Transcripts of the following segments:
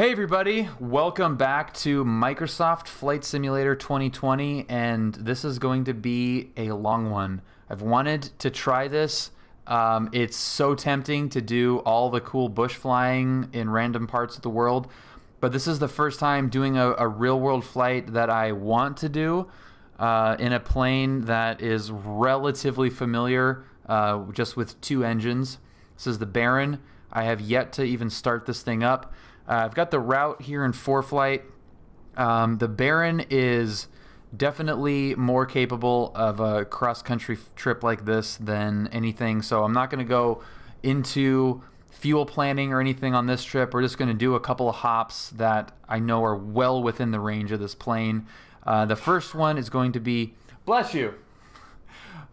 Hey everybody, welcome back to Microsoft Flight Simulator 2020, and this is going to be a long one. I've wanted to try this. It's so tempting to do all the cool bush flying in random parts of the world, but this is the first time doing a real world flight that I want to do in a plane that is relatively familiar, just with two engines. This is the Baron. I have yet to even start this thing up. I've got the route here in ForeFlight. The Baron is definitely more capable of a cross-country trip like this than anything, so I'm not going to go into fuel planning or anything on this trip. We're just going to do a couple of hops that I know are well within the range of this plane. The first one is going to be... Bless you!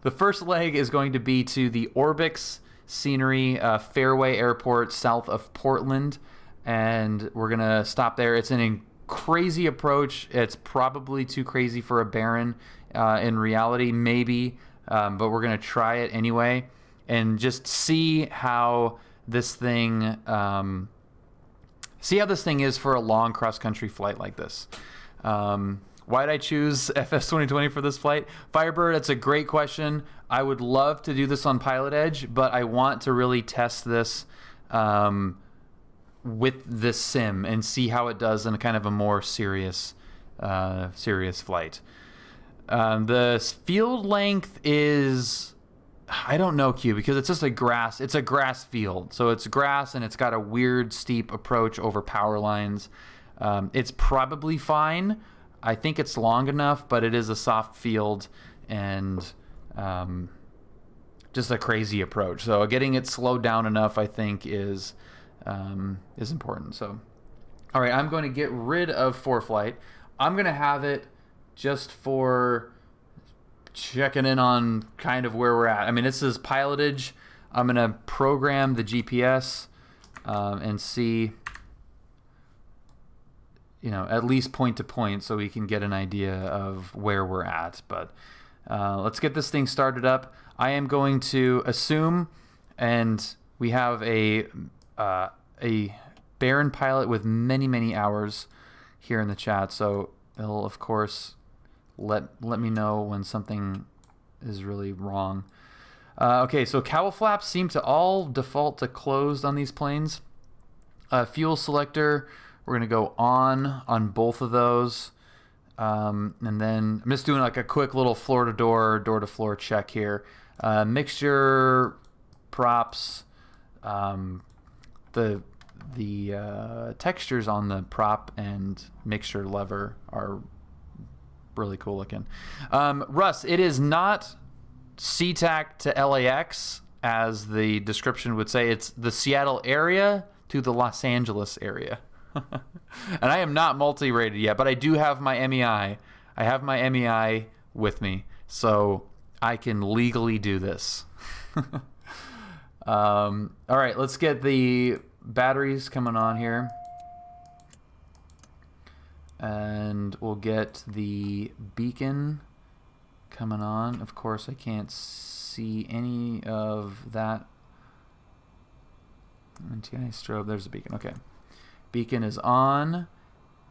The first leg is going to be to the Orbix Scenery Fairway Airport south of Portland. And we're going to stop there. It's an crazy approach. It's probably too crazy for a Baron in reality, maybe. But we're going to try it anyway and just see how this thing is for a long cross-country flight like this. Why did I choose FS 2020 for this flight? Firebird, that's a great question. I would love to do this on Pilot Edge, but I want to really test this with this sim and see how it does in a kind of a more serious flight. The field length is, I don't know, Q, because it's just it's a grass field. So it's grass and it's got a weird steep approach over power lines. It's probably fine. I think it's long enough, but it is a soft field and just a crazy approach. So getting it slowed down enough, I think, is important. So, all right, I'm going to get rid of ForeFlight. I'm going to have it just for checking in on kind of where we're at. I mean, this is pilotage. I'm going to program the GPS and see, at least point to point so we can get an idea of where we're at. But let's get this thing started up. I am going to assume, and we have a Baron pilot with many hours here in the chat, so it'll of course let me know when something is really wrong. Okay, so cowl flaps seem to all default to closed on these planes. Fuel selector, we're gonna go on both of those, and then I'm just doing like a quick little floor to door to floor check here. Mixture, props, the textures on the prop and mixture lever are really cool looking. Russ, it is not SeaTac to LAX, as the description would say. It's the Seattle area to the Los Angeles area. And I am not multi-rated yet, but I do have my MEI. I have my MEI with me, so I can legally do this. All right, let's get the batteries coming on here, and we'll get the beacon coming on. Of course, I can't see any of that. Anti strobe, there's the beacon. Okay, beacon is on,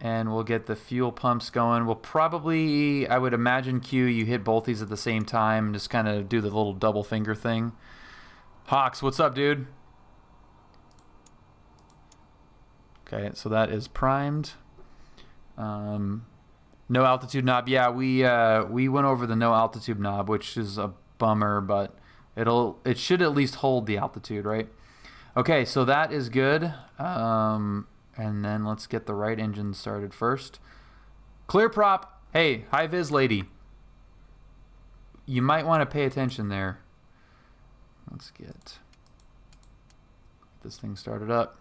and we'll get the fuel pumps going. We'll probably, I would imagine, Q, you hit both these at the same time and just kind of do the little double finger thing. Hawks, what's up, dude? Okay, so that is primed. No altitude knob. Yeah, we went over the no altitude knob, which is a bummer, but it should at least hold the altitude, right? Okay, so that is good. And then let's get the right engine started first. Clear prop. Hey, high vis lady. You might want to pay attention there. Let's get this thing started up.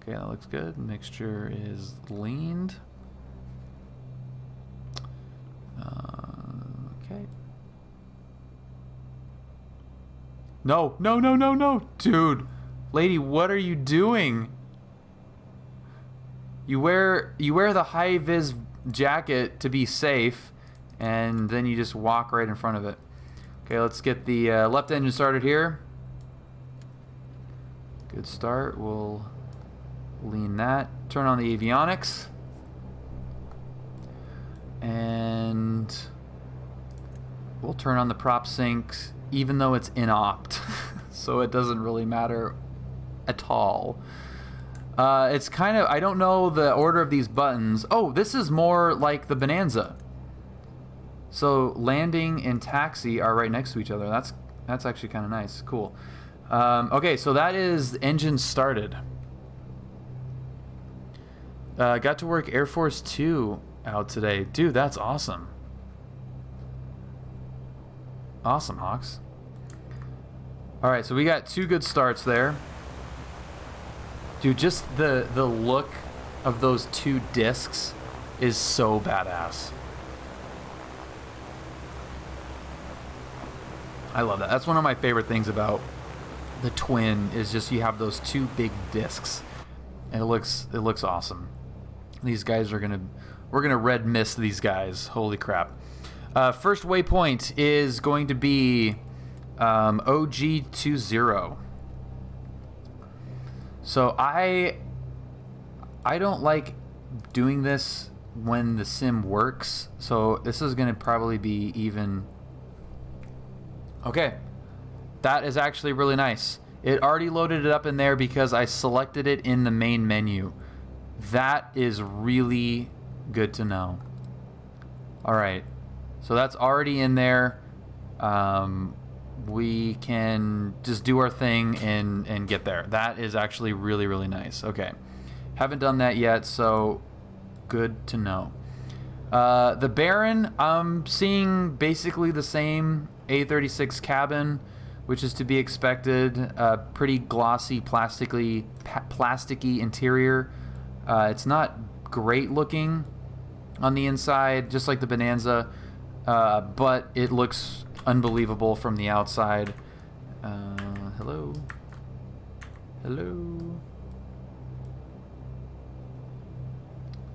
Okay, that looks good. Mixture is leaned. Okay. No. Dude, lady, what are you doing? You wear the high vis jacket to be safe, and then you just walk right in front of it. Okay, let's get the left engine started here. Good start. We'll lean that. Turn on the avionics. And we'll turn on the prop syncs, even though it's in opt. So it doesn't really matter at all. It's kind of, I don't know the order of these buttons. Oh, this is more like the Bonanza. So landing and taxi are right next to each other. That's actually kind of nice. Cool. Okay, so that is engine started. Got to work Air Force 2 out today. Dude, that's awesome. Awesome, Hawks. Alright, so we got 2 good starts there. Dude, just the look of those 2 discs is so badass. I love that. That's one of my favorite things about the Twin is just you have those 2 big discs. And it looks awesome. These guys are we're gonna red mist these guys. Holy crap. First waypoint is going to be OG20. So I don't like doing this when the sim works. So this is gonna probably be even. Okay, that is actually really nice. It already loaded it up in there because I selected it in the main menu. That is really good to know. Alright, so that's already in there. We can just do our thing and get there. That is actually really, really nice. Okay, haven't done that yet, so good to know. The Baron, I'm seeing basically the same A36 cabin, which is to be expected. Pretty glossy, plasticky interior. It's not great looking on the inside, just like the Bonanza, but it looks unbelievable from the outside. Hello? Hello?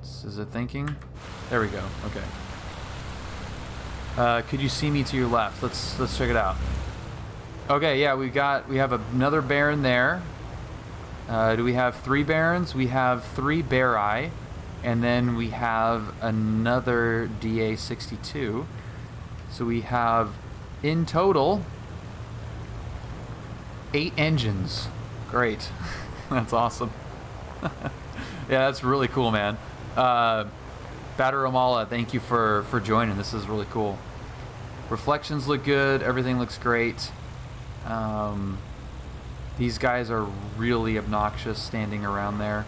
Is it thinking? There we go. Okay. Could you see me to your left? Let's check it out. Okay, yeah, we have another Baron there. Do we have 3 Barons? We have 3 Bear-Eye, and then we have another DA62. So we have, in total, 8 engines. Great. That's awesome. Yeah, that's really cool, man. Battaramala, thank you for joining. This is really cool. Reflections look good. Everything looks great. These guys are really obnoxious standing around there.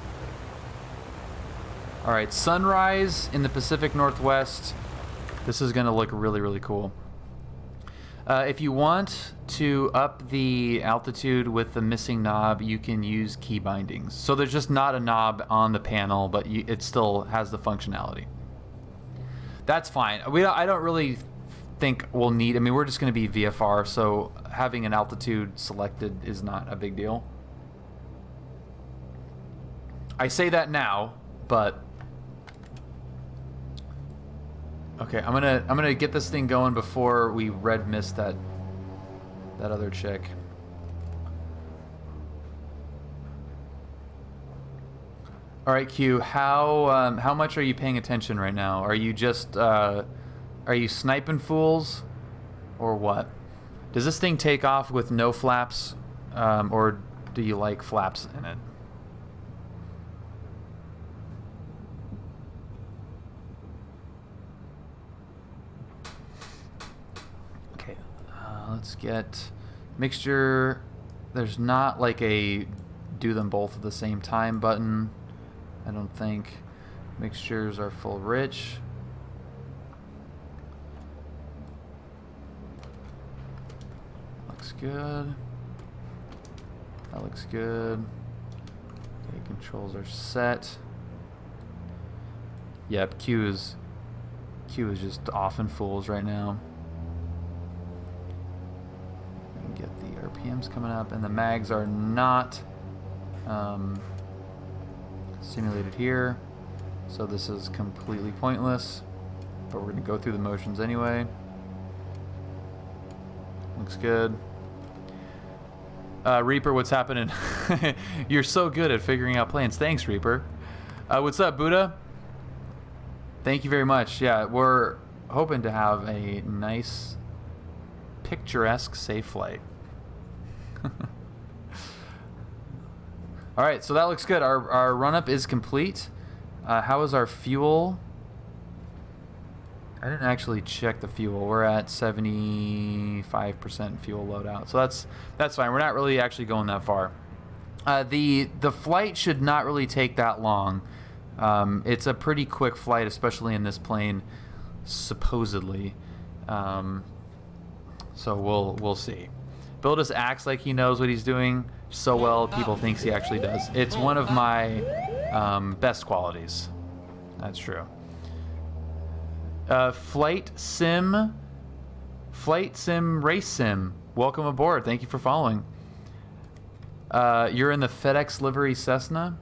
Alright, sunrise in the Pacific Northwest. This is going to look really, really cool. If you want to up the altitude with the missing knob, you can use key bindings. So there's just not a knob on the panel, but it still has the functionality. That's fine. I don't really think we'll need, I mean, we're just going to be VFR, so having an altitude selected is not a big deal. I say that now, but okay, I'm gonna get this thing going before we red mist that other chick. All right, Q. How much are you paying attention right now? Are you just are you sniping fools, or what? Does this thing take off with no flaps, or do you like flaps in it? Okay, let's get mixture. There's not like a do them both at the same time button, I don't think. Mixtures are full rich. Looks good. That looks good. Okay, controls are set. Yep, Q is just off in fools right now. And get the RPMs coming up, and the mags are not simulated here, so this is completely pointless, but we're going to go through the motions anyway. Looks good. Reaper, what's happening? You're so good at figuring out planes. Thanks, Reaper. What's up, Buddha? Thank you very much. Yeah, we're hoping to have a nice, picturesque, safe flight. All right, so that looks good. Our run-up is complete. How is our fuel? I didn't actually check the fuel. We're at 75% fuel loadout, so that's fine. We're not really actually going that far. The flight should not really take that long. It's a pretty quick flight, especially in this plane, supposedly. So we'll see. Bill just acts like he knows what he's doing so well. People thinks he actually does. It's one of my best qualities. That's true. Flight Sim Race Sim. Welcome aboard. Thank you for following. You're in the FedEx livery Cessna.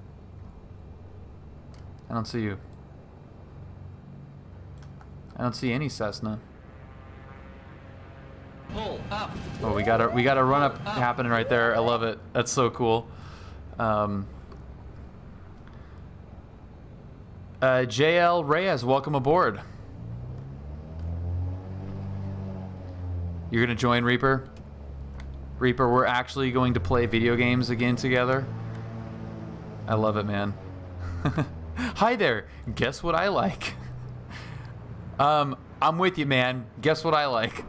I don't see you. I don't see any Cessna. Pull up. Oh, we got a run up happening right there. I love it. That's so cool. JL Reyes, welcome aboard. You're gonna join Reaper? Reaper, we're actually going to play video games again together. I love it, man. Hi there. Guess what I like? I'm with you, man. Guess what I like?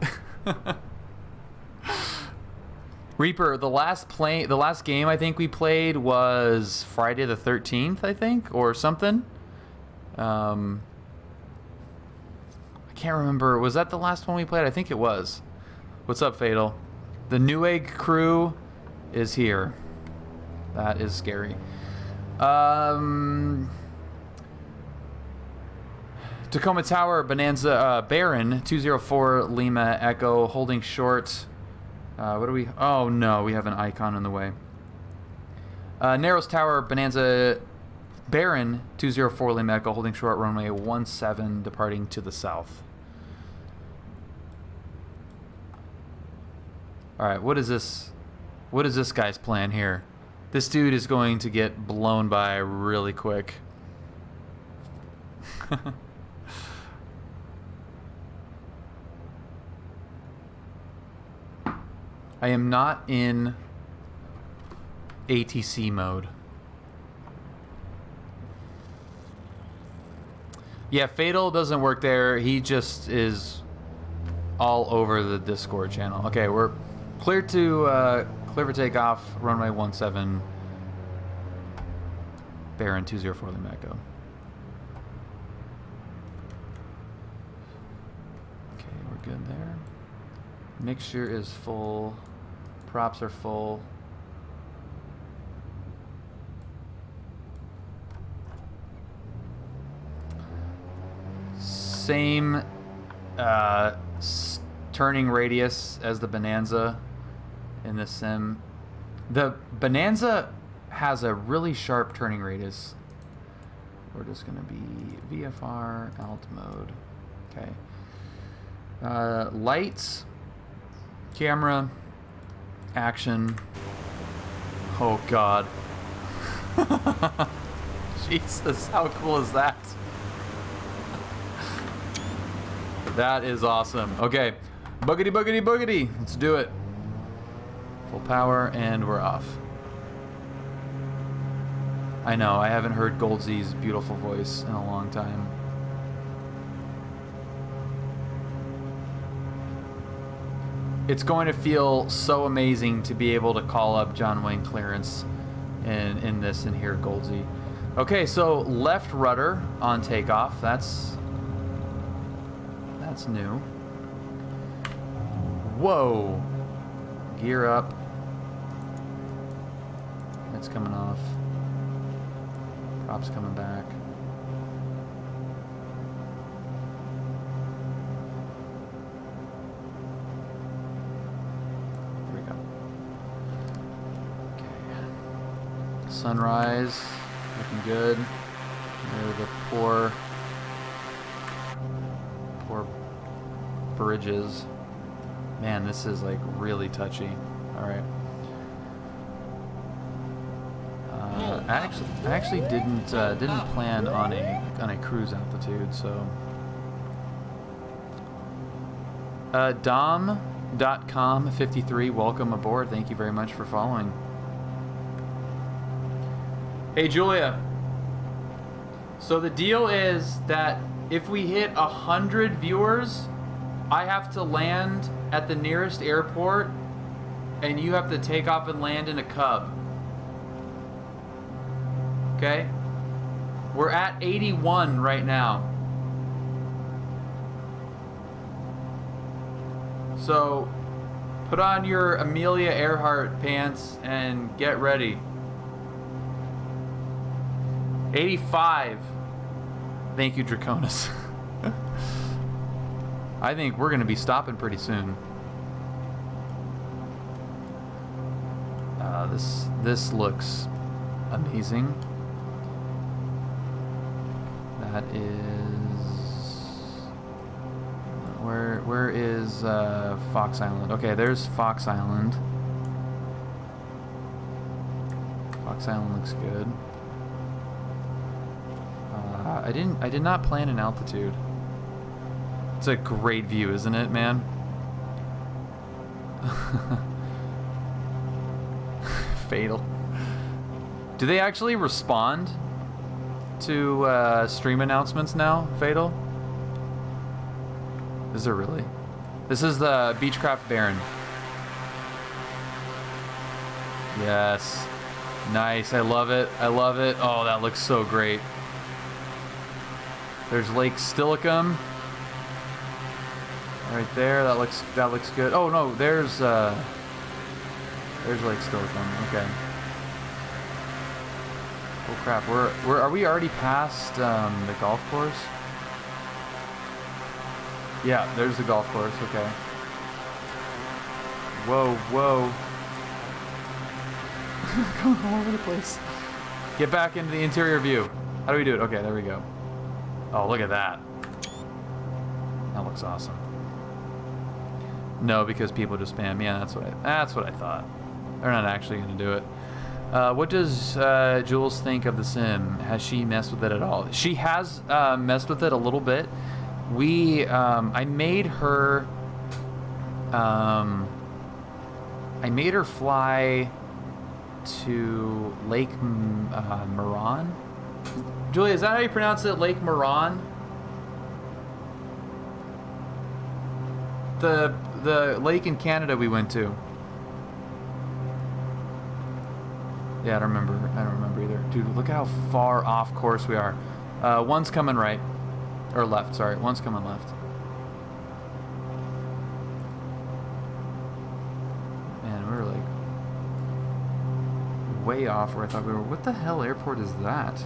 Reaper, the last game I think we played was Friday the 13th, I think, or something. I can't remember. Was that the last one we played? I think it was. What's up, Fatal? The Newegg crew is here. That is scary. Tacoma Tower, Bonanza, Baron, 204 Lima Echo, holding short. What do we... Oh, no, we have an icon in the way. Narrows Tower, Bonanza, Baron, 204 Lima Echo, holding short, runway 17, departing to the south. Alright, what is this? What is this guy's plan here? This dude is going to get blown by really quick. I am not in ATC mode. Yeah, Fatal doesn't work there. He just is all over the Discord channel. Okay, we're clear for takeoff. Runway 17. Baron 204 Lima Echo. Okay, we're good there. Mixture is full. Props are full. Same turning radius as the Bonanza in the sim. The Bonanza has a really sharp turning radius. We're just going to be VFR, alt mode. Okay. Lights, camera, action. Oh God. Jesus, how cool is that? That is awesome. Okay, boogity boogity boogity. Let's do it. Full power and we're off. I know, I haven't heard Goldzy's beautiful voice in a long time. It's going to feel so amazing to be able to call up John Wayne clearance in this and hear Goldzy. Okay, so left rudder on takeoff. That's new. Whoa. Gear up. That's coming off. Props coming back. Here we go. Okay. Sunrise. Looking good. There the poor bridges. Man, this is like really touchy. All right. I actually didn't plan on a cruise altitude, so. Dom.com53, welcome aboard. Thank you very much for following. Hey Julia. So the deal is that if we hit 100 viewers, I have to land at the nearest airport, and you have to take off and land in a Cub. Okay? We're at 81 right now. So, put on your Amelia Earhart pants and get ready. 85. Thank you, Draconis. I think we're going to be stopping pretty soon. This looks amazing. That is... Where is Fox Island? Okay, there's Fox Island. Fox Island looks good. I did not plan an altitude. It's a great view, isn't it, man? Fatal. Do they actually respond to stream announcements now, Fatal? Is there really? This is the Beechcraft Baron. Yes. Nice. I love it. I love it. Oh, that looks so great. There's Lake Stillicum. Right there. That looks good. Oh no, there's Lake Stillicum. Okay. Oh crap. Are we already past the golf course? Yeah, there's the golf course. Okay. Whoa, whoa. Going all over the place. Get back into the interior view. How do we do it? Okay, there we go. Oh, look at that. That looks awesome. No, because people just spam. Yeah, that's what I thought. They're not actually going to do it. What does Jules think of the sim? Has she messed with it at all? She has messed with it a little bit. I made her fly to Lake Moran. Julia, is that how you pronounce it? Lake Moran? The lake in Canada we went to. Yeah, I don't remember either. Dude, look how far off course we are. One's coming right. Or left, sorry. One's coming left. Man, we were like way off where I thought we were. What the hell airport is that?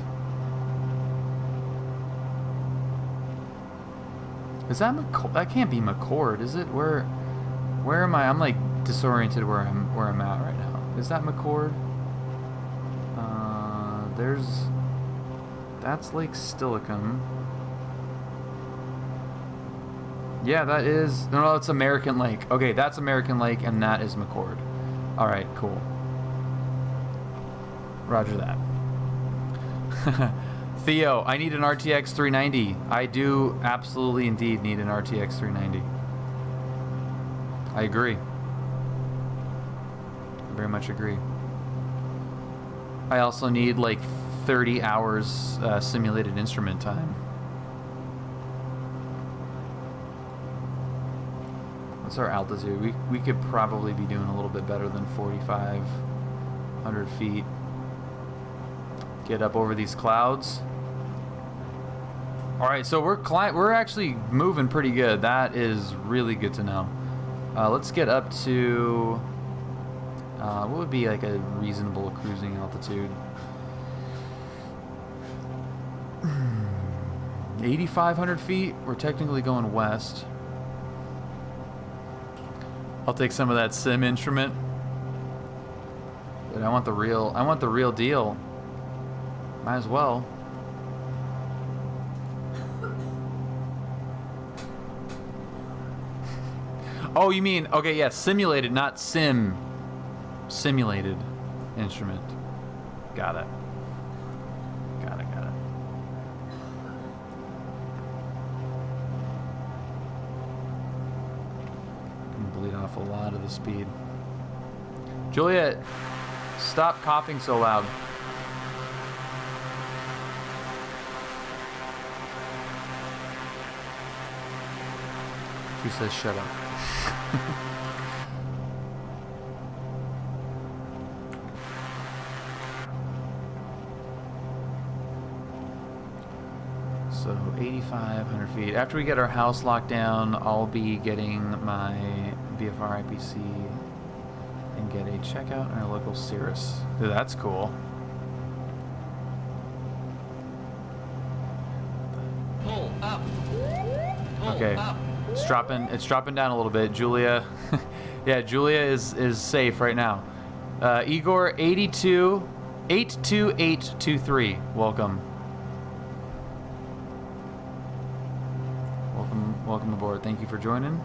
Is that McCord? That can't be McCord, is it? Where am I? I'm like disoriented where I'm at right now. Is that McCord? That's Lake Stillicum. Yeah, that is... No, it's American Lake. Okay, that's American Lake, and that is McCord. Alright, cool. Roger that. Theo, I need an RTX 390. I do absolutely indeed need an RTX 390. I agree. I very much agree. I also need like 30 hours simulated instrument time. What's our altitude? We could probably be doing a little bit better than 4,500 feet. Get up over these clouds. All right, so we're actually moving pretty good. That is really good to know. Let's get up to what would be like a reasonable cruising altitude? 8,500 feet. We're technically going west. I'll take some of that sim instrument. But I want the real deal. Might as well. Oh, you mean, okay, yeah, simulated, not simulated instrument. Got it. Got it. Can bleed off a lot of the speed. Juliet, stop coughing so loud. She says shut up. So 8,500 feet. After we get our house locked down, I'll be getting my BFR IPC and get a checkout in our local Cirrus. Dude, that's cool. Pull up. Pull Okay. up. It's dropping down a little bit. Julia, yeah, Julia is safe right now. Igor 82823. Welcome aboard. Thank you for joining.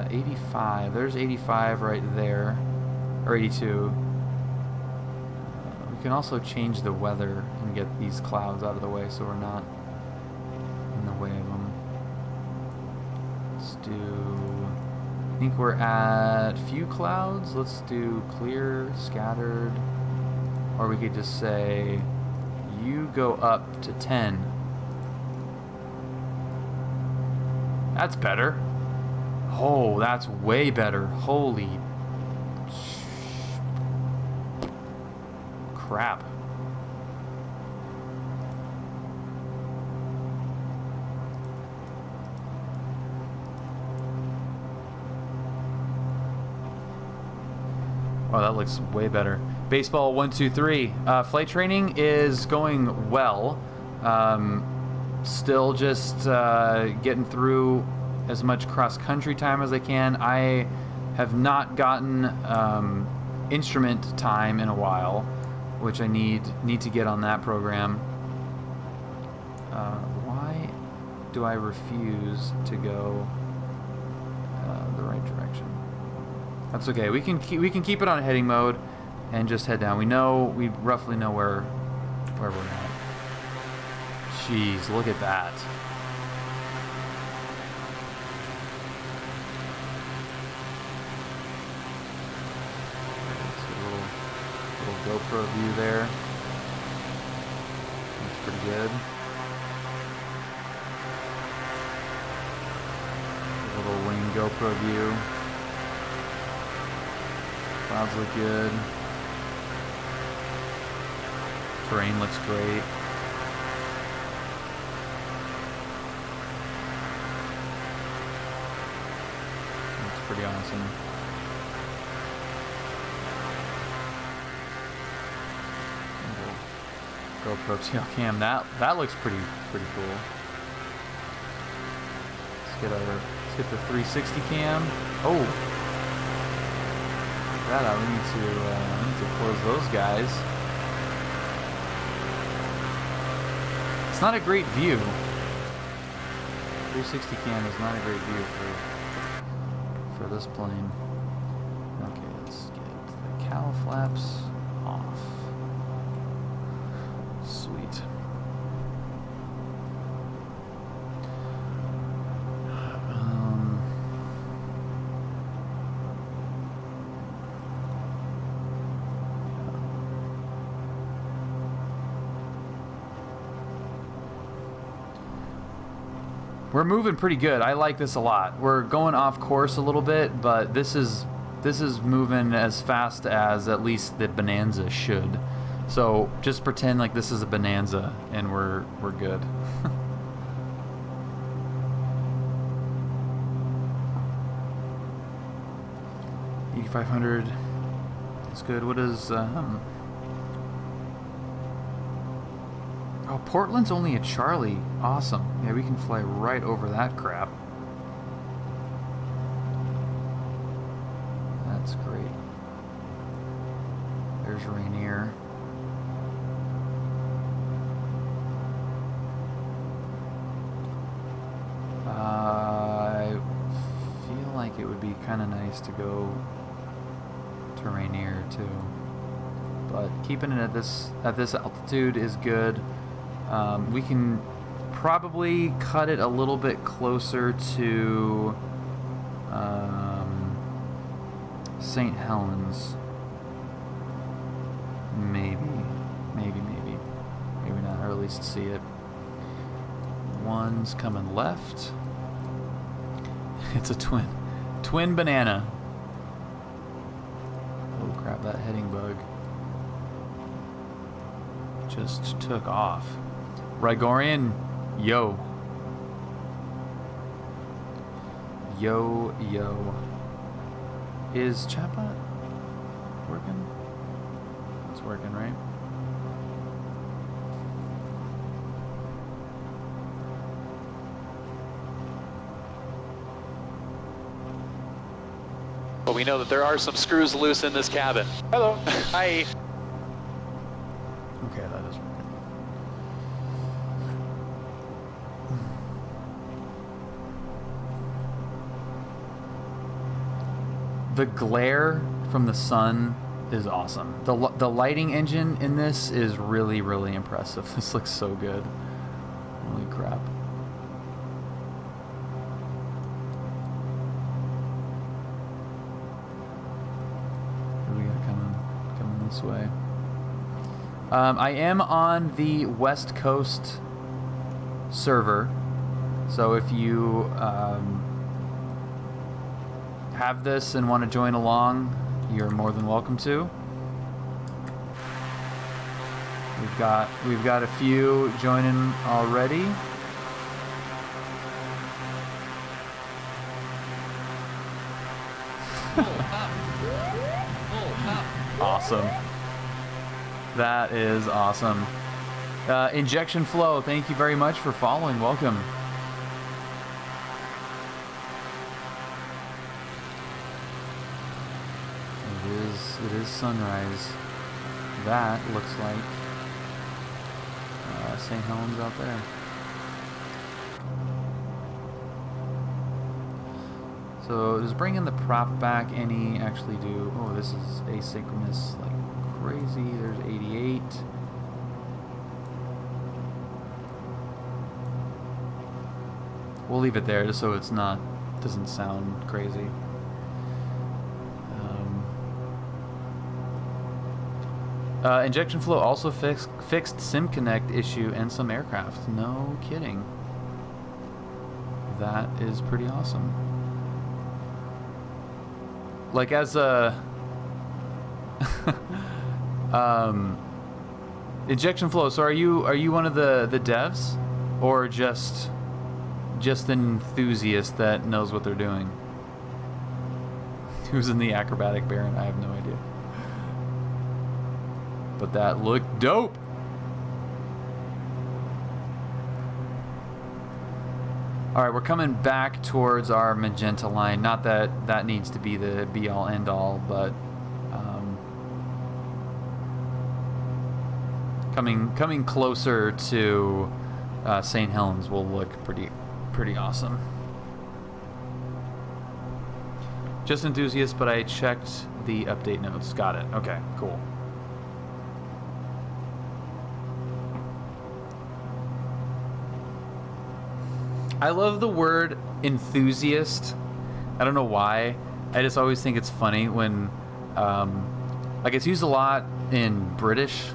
85. There's 85 right there, or 82. We can also change the weather and get these clouds out of the way so we're not in the way of them. Let's do, I think we're at few clouds. Let's do clear, scattered, or we could just say you go up to 10. That's better. Oh, that's way better. Holy crap. Wow, that looks way better. Baseball 123. Flight training is going well. Still just getting through as much cross-country time as I can. I have not gotten instrument time in a while, which I need to get on that program. Why do I refuse to go the right direction? That's okay. We can keep it on heading mode and just head down. We roughly know where we're at. Jeez, look at that. Little GoPro view there. That's pretty good. Little wing GoPro view. Clouds look good. Terrain looks great. Looks pretty awesome. GoPro tail cam. That looks pretty cool. Let's get the 360 cam. Oh, check that out. We need to close those guys. It's not a great view. 360 cam is not a great view for this plane. Okay, let's get the cowl flaps off. Sweet. We're moving pretty good. I like this a lot. We're going off course a little bit, but this is moving as fast as at least the Bonanza should. So just pretend like this is a Bonanza and we're good. 8,500 is good. What is Oh, Portland's only a Charlie. Awesome. Yeah, we can fly right over that crap. That's great. There's Rainier. be kind of nice to go to Rainier too. But keeping it at this altitude is good. We can probably cut it a little bit closer to St. Helens. Maybe not, or at least see it. One's coming left. It's a twin banana. Oh crap, that heading bug just took off. Rigorian, yo. Is chatbot working? It's working, right? But we know that there are some screws loose in this cabin. Hello. Hi. Okay, that is working. The glare from the sun is awesome. The lighting engine in this is really, really impressive. This looks so good. Holy crap. Who do we got coming this way? I am on the Westcoast server, so if you have this and want to join along, you're more than welcome to. We've got a few joining already. Awesome. That is awesome. Injection Flow, thank you very much for following. Welcome. It is sunrise. That looks like St. Helens out there. So does bringing the prop back any actually do? Oh, this is asynchronous like crazy. There's 88. We'll leave it there just so it's doesn't sound crazy. Injection flow also fixed SimConnect issue and some aircraft. No kidding. That is pretty awesome. Like as a injection flow. So are you one of the devs, or just an enthusiast that knows what they're doing? Who's in the acrobatic Baron? I have no idea. But that looked dope. All right, we're coming back towards our magenta line. Not that that needs to be the be-all, end-all, but coming closer to St. Helens will look pretty awesome. Just enthusiast, but I checked the update notes. Got it. Okay, cool. I love the word enthusiast. I don't know why. I just always think it's funny when, like, it's used a lot in British,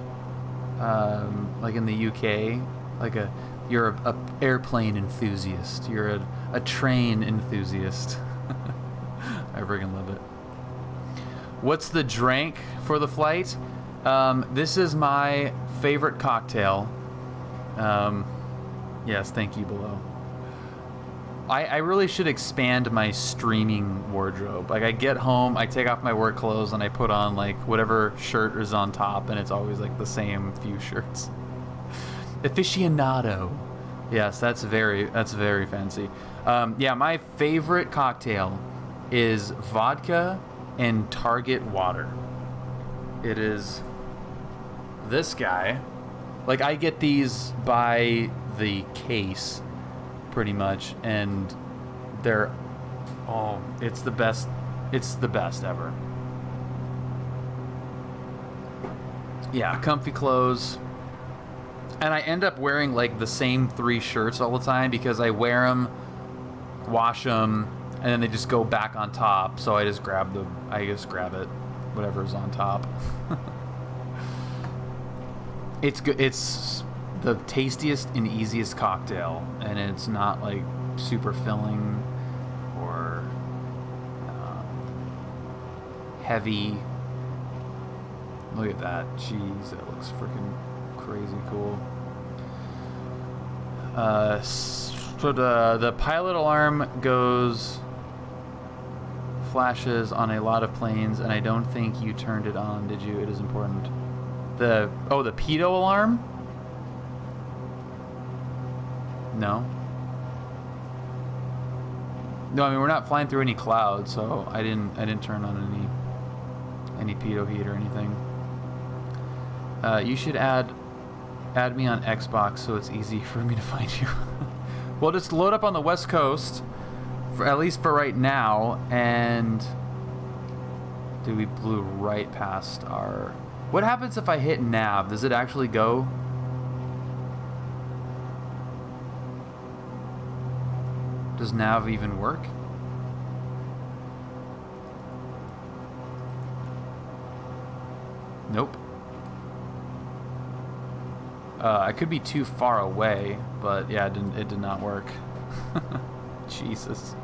like in the UK. Like you're a airplane enthusiast. You're a train enthusiast. I friggin' love it. What's the drink for the flight? This is my favorite cocktail. Yes, thank you below. I really should expand my streaming wardrobe. Like, I get home, I take off my work clothes, and I put on, like, whatever shirt is on top, and it's always, like, the same few shirts. Aficionado. Yes, that's very fancy. Yeah, my favorite cocktail is vodka and Target water. It is this guy. Like, I get these by the case, pretty much, and they're Oh, it's the best. It's the best ever. Yeah, comfy clothes. And I end up wearing like the same 3 shirts all the time because I wear them, wash them, and then they just go back on top. So I just grab it, whatever's on top. It's good. It's the tastiest and easiest cocktail, and it's not like super filling or heavy. Look at that. Jeez, that looks freaking crazy cool. So the pilot alarm flashes on a lot of planes, and I don't think you turned it on, did you? It is important. The pedo alarm? No. No, I mean we're not flying through any clouds, so I didn't turn on any pedo heat or anything. You should add me on Xbox so it's easy for me to find you. Well, just load up on the West Coast, at least for right now, and dude, we blew right past our... What happens if I hit nav? Does it actually go? Does nav even work? Nope. I could be too far away, but yeah, it did not work. Jesus.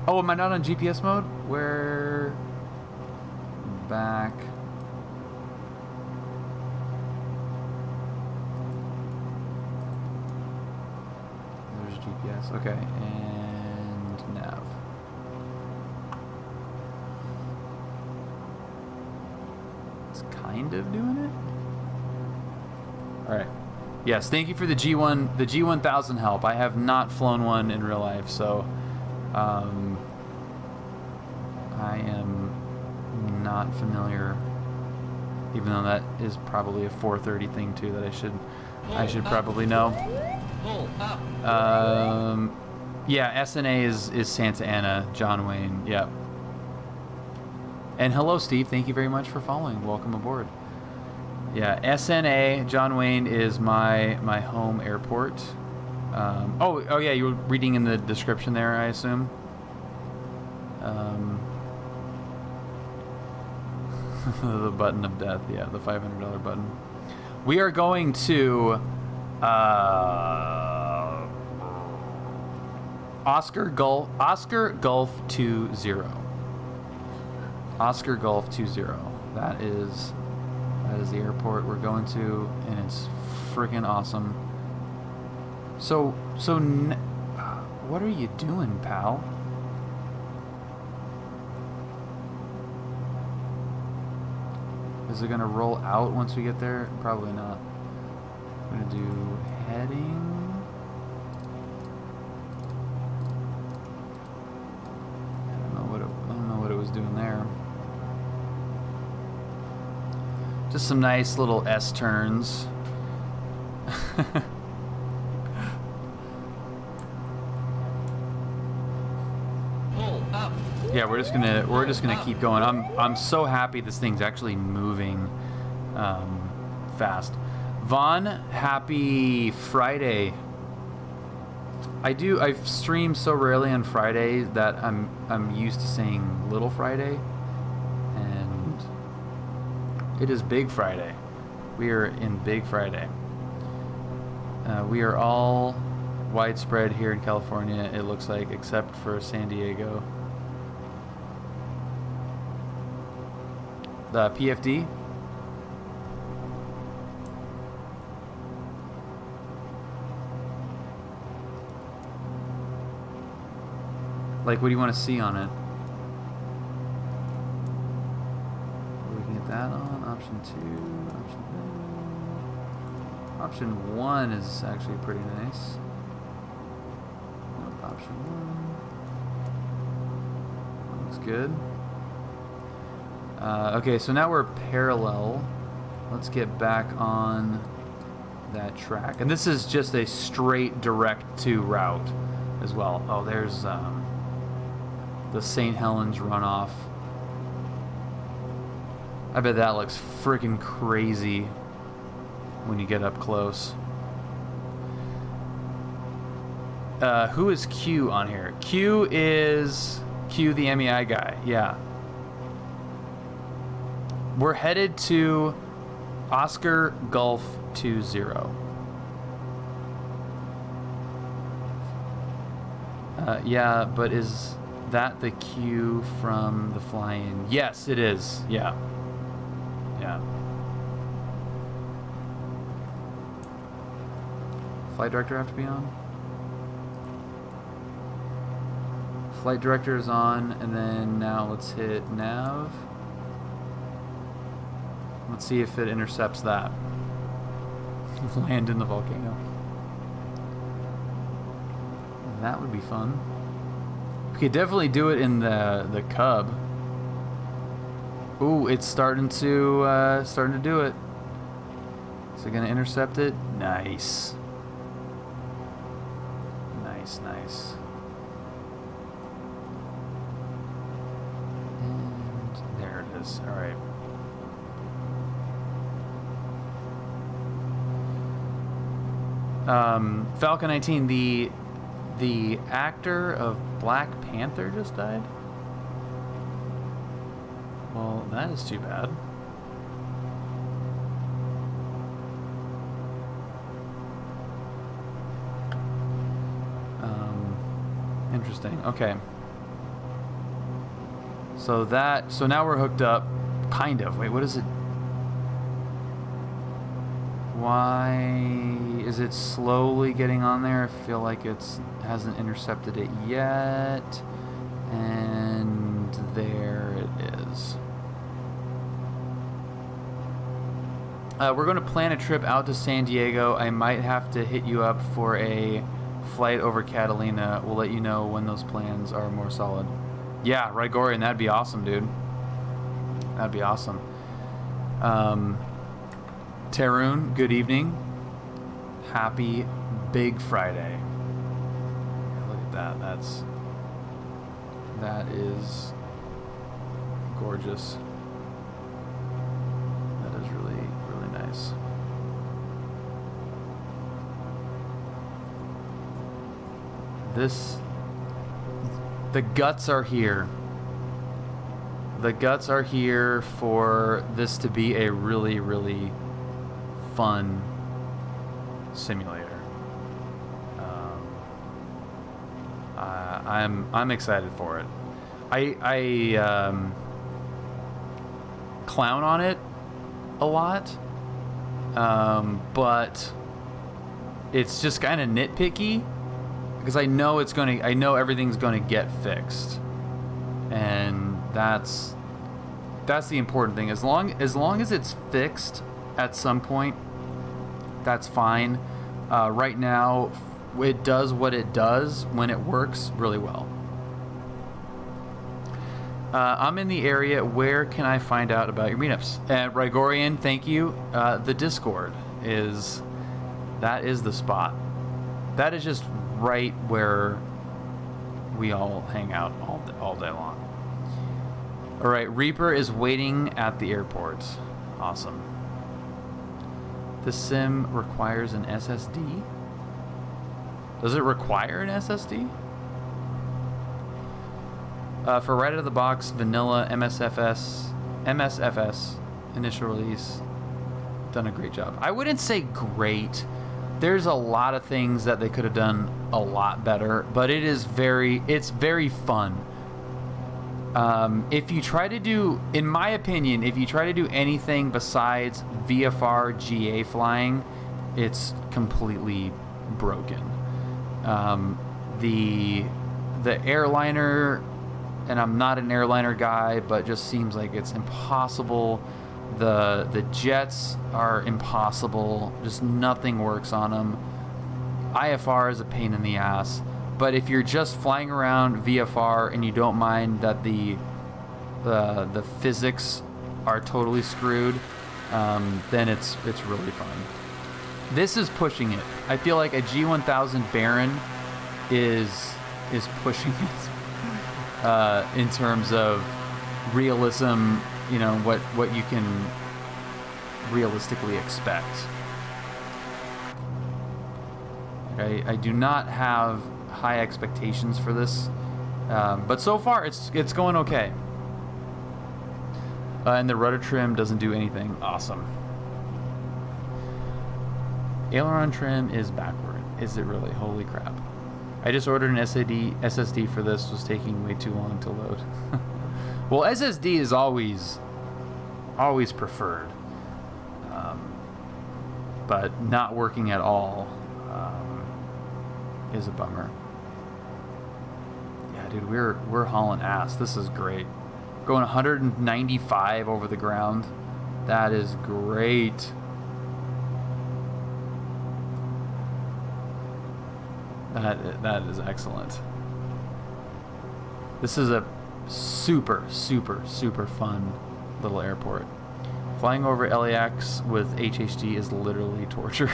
Oh, am I not on GPS mode? Where? Back. There's GPS. Okay, and nav. It's kind of doing it. All right. Yes, thank you for the G1000 help. I have not flown one in real life, so I am not familiar. Even though that is probably a 430 thing too that I should probably know. Yeah, SNA is Santa Ana, John Wayne. Yep. And hello, Steve. Thank you very much for following. Welcome aboard. Yeah, SNA, John Wayne is my home airport. Oh yeah, you were reading in the description there, I assume. The button of death, yeah, the $500 button. We are going to Oscar Gulf 20. Oscar Gulf 20. That is the airport we're going to, and it's freaking awesome. So what are you doing, pal? Is it gonna roll out once we get there? Probably not. I'm gonna do heading. I don't know what it was doing there. Just some nice little S turns. Yeah, we're just gonna keep going. I'm so happy this thing's actually moving fast. Vaughn, happy Friday. I stream so rarely on Friday that I'm used to saying Little Friday, and it is Big Friday. We are in Big Friday. We are all widespread here in California, it looks like, except for San Diego. The PFD. Like, what do you want to see on it? We can get that on. Option 2. Option 1 is actually pretty nice. Nope, option 1. Looks good. Okay, so now we're parallel. Let's get back on that track. And this is just a straight direct to route as well. Oh, there's the St. Helens runoff. I bet that looks freaking crazy when you get up close. Who is Q on here? Q is Q, the MEI guy. Yeah. We're headed to Oscar Gulf 20. Yeah, but is that the Q from the fly-in? Yes, it is. Yeah. Yeah. Flight director have to be on? Flight director is on, and then now let's hit nav. Let's see if it intercepts that. Land in the volcano. That would be fun. We could definitely do it in the Cub. Ooh, it's starting to do it. Is it gonna intercept it? Nice. Nice, nice. And there it is. All right. Falcon 19, the actor of Black Panther just died? Well, that is too bad. Interesting. Okay. So now we're hooked up. Kind of. Wait, what is it? Why is it slowly getting on there? I feel like it hasn't intercepted it yet. And there it is. We're going to plan a trip out to San Diego. I might have to hit you up for a flight over Catalina. We'll let you know when those plans are more solid. Yeah, Rigorian, that'd be awesome, dude. That'd be awesome. Tarun, good evening. Happy Big Friday. Look at that. That is gorgeous. That is really, really nice. The guts are here. The guts are here for this to be a really, really fun simulator. I'm excited for it. I clown on it a lot, but it's just kind of nitpicky because I know everything's gonna get fixed, and that's the important thing. As long as it's fixed at some point, that's fine. Right now, it does what it does when it works really well. I'm in the area. Where can I find out about your meetups? Rigorian, thank you. The Discord is the spot. That is just right where we all hang out all day long. All right, Reaper is waiting at the airport. Awesome. The sim requires an SSD? Does it require an SSD? For right out of the box, vanilla MSFS initial release, done a great job. I wouldn't say great. There's a lot of things that they could have done a lot better, but it's very fun. If you try to do, in my opinion, if you try to do anything besides VFR GA flying, it's completely broken. The airliner, and I'm not an airliner guy, but just seems like it's impossible. The jets are impossible. Just nothing works on them. IFR is a pain in the ass. But if you're just flying around VFR and you don't mind that the physics are totally screwed, then it's really fun. This is pushing it. I feel like a G1000 Baron is pushing it. in terms of realism, you know, what you can realistically expect. I do not have high expectations for this, but so far it's going okay. And the rudder trim doesn't do anything. Awesome. Aileron trim is backward. Is it really? Holy crap. I just ordered an SSD for this. Was taking way too long to load. Well, SSD is always preferred. But not working at all is a bummer. Yeah, dude, we're hauling ass. This is great. Going 195 over the ground. That is great. That is excellent. This is a super fun little airport. Flying over LAX with HHD is literally torture.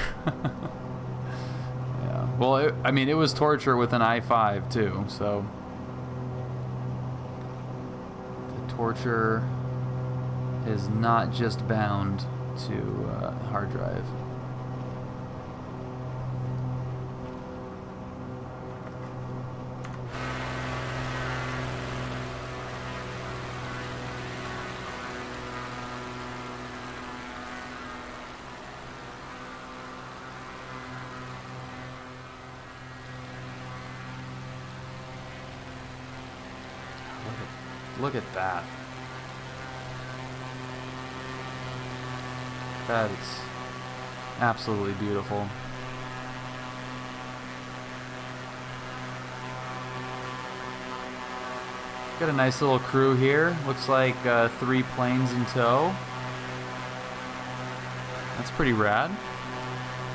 Yeah. Well, I mean, it was torture with an i5 too, so the torture is not just bound to hard drive. Look at that. That is absolutely beautiful. Got a nice little crew here. Looks like 3 planes in tow. That's pretty rad.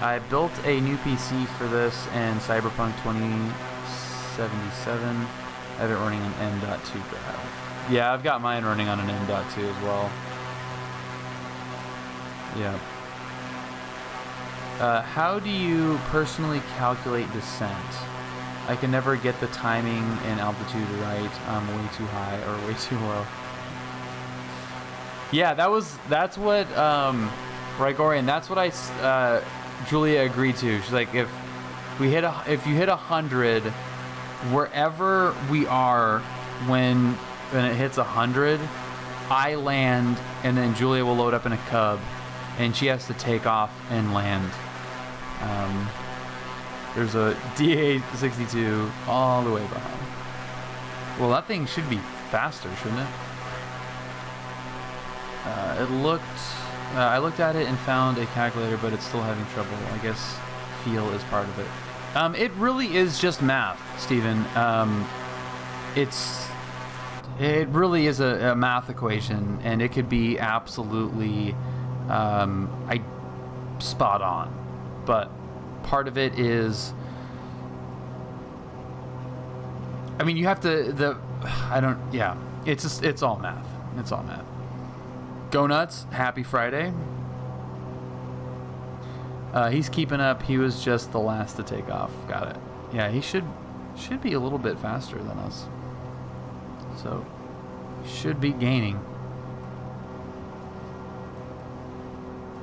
I built a new PC for this in Cyberpunk 2077. I have it running on M.2 graph. Yeah, I've got mine running on an M.2 as well. Yeah. How do you personally calculate descent? I can never get the timing and altitude right. I'm way too high or way too low. Yeah, that's what right, Gorian, that's what Julia agreed to. She's like, if you hit 100, wherever we are when it hits 100, I land, and then Julia will load up in a Cub, and she has to take off and land. There's a DA62 all the way behind. Well, that thing should be faster, shouldn't it? I looked at it and found a calculator, but it's still having trouble. I guess feel is part of it. It really is just math, Steven. It really is a math equation, and it could be absolutely spot on. But part of it is, I mean, you have to, it's all math. It's all math. Go nuts. Happy Friday. He's keeping up. He was just the last to take off. Got it. Yeah, he should be a little bit faster than us. So, should be gaining.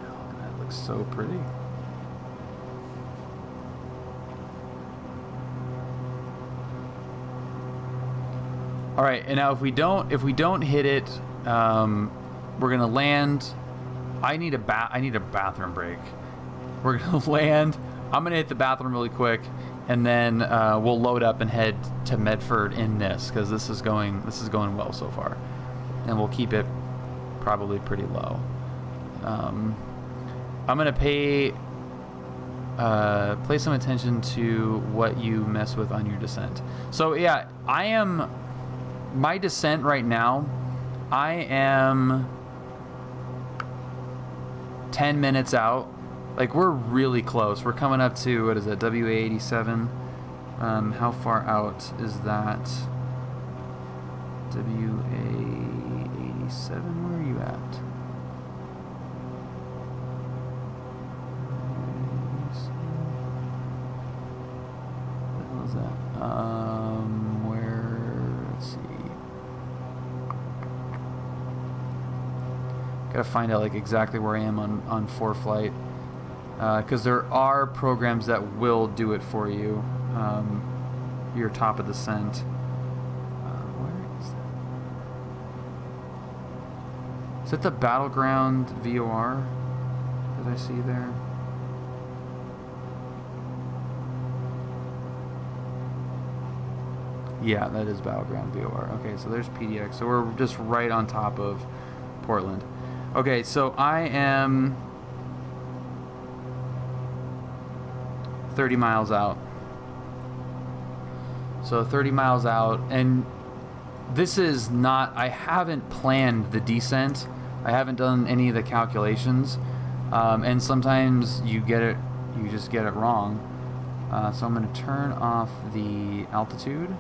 Oh, that looks so pretty. All right, and now if we don't hit it, we're gonna land. I need a bathroom break. We're gonna land. I'm gonna hit the bathroom really quick, and then we'll load up and head to Medford in this, because this is going well so far, and we'll keep it probably pretty low. I'm gonna pay some attention to what you mess with on your descent. So yeah, my descent right now, I am 10 minutes out. Like, we're really close. We're coming up to, what is it, WA87? How far out is that? WA87, where are you at? What the hell is that? Let's see. Gotta find out like exactly where I am on ForeFlight, because there are programs that will do it for you. Your top of descent. Where is that? Is it the Battleground VOR that I see there? Yeah, that is Battleground VOR. Okay, so there's PDX. So we're just right on top of Portland. Okay, so I am 30 miles out. So 30 miles out, and this is not, I haven't planned the descent. I haven't done any of the calculations. And sometimes you just get it wrong. So I'm going to turn off the altitude.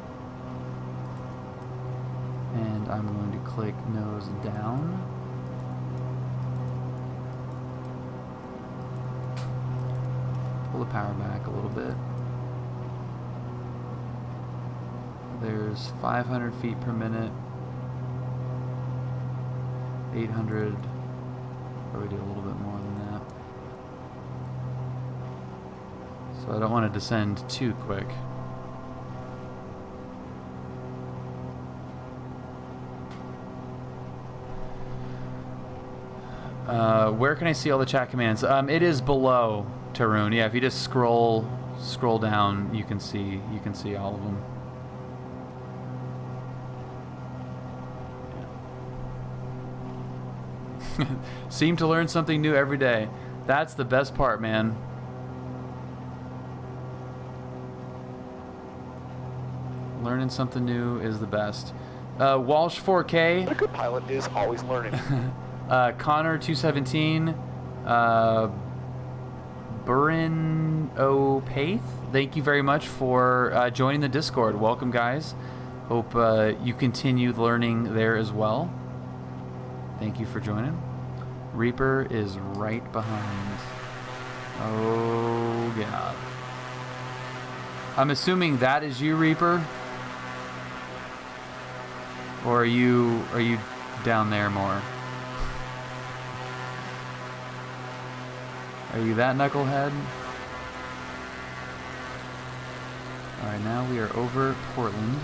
And I'm going to click nose down. Pull the power back a little bit. There's 500 feet per minute. 800. Probably do a little bit more than that. So I don't want to descend too quick. Where can I see all the chat commands? It is below Tarun. Yeah, if you just scroll down, you can see all of them. Yeah. Seem to learn something new every day. That's the best part, man. Learning something new is the best. Walsh 4K. A good pilot is always learning. Connor 217, Burin O'Paith, thank you very much for joining the Discord. Welcome, guys. Hope you continue learning there as well. Thank you for joining. Reaper is right behind. Oh God. I'm assuming that is you, Reaper, or are you down there more? Are you that knucklehead? Alright, now we are over Portland.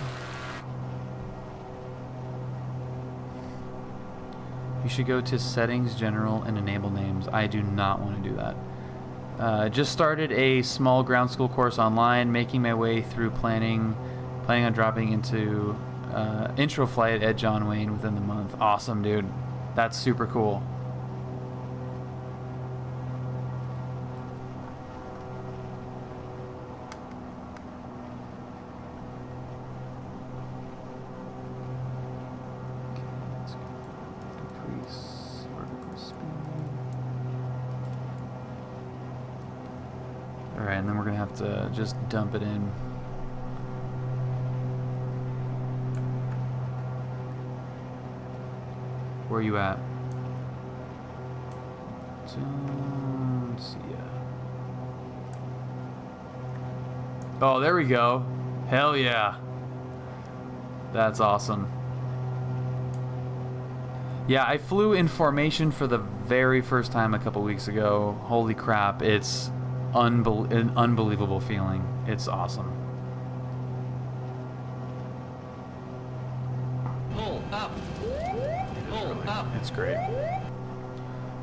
You should go to Settings, General, and Enable Names. I do not want to do that. Just started a small ground school course online, making my way through planning on dropping into intro flight at John Wayne within the month. Awesome, dude. That's super cool. Alright, and then we're going to have to just dump it in. Where are you at? Don't see ya. Oh, there we go. Hell yeah. That's awesome. Yeah, I flew in formation for the very first time a couple weeks ago. Holy crap, it's an unbelievable feeling. It's awesome. Pull up. Pull up. It's great.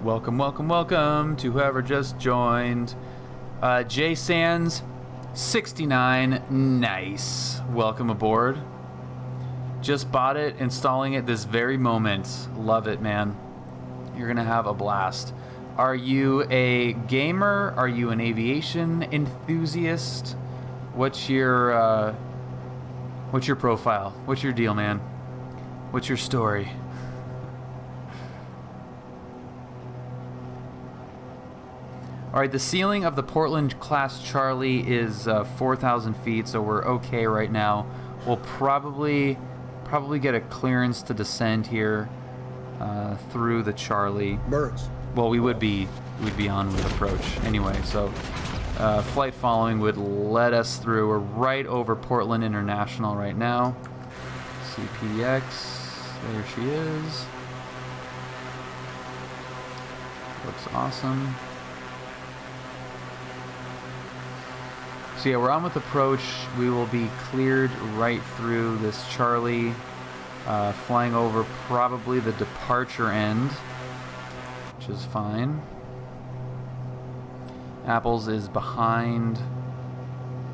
Welcome, welcome, welcome to whoever just joined. Jay Sands 69. Nice. Welcome aboard. Just bought it, installing it this very moment. Love it, man. You're gonna have a blast. Are you a gamer? Are you an aviation enthusiast? What's your profile? What's your deal, man? What's your story? All right, the ceiling of the Portland class Charlie is 4,000 feet, so we're okay right now. We'll probably get a clearance to descend here through the Charlie. Birds. Well, we'd be on with approach anyway, so flight following would let us through. We're right over Portland International right now. CPX, there she is. Looks awesome. So yeah, we're on with approach. We will be cleared right through this Charlie, flying over probably the departure end, which is fine. Apples is behind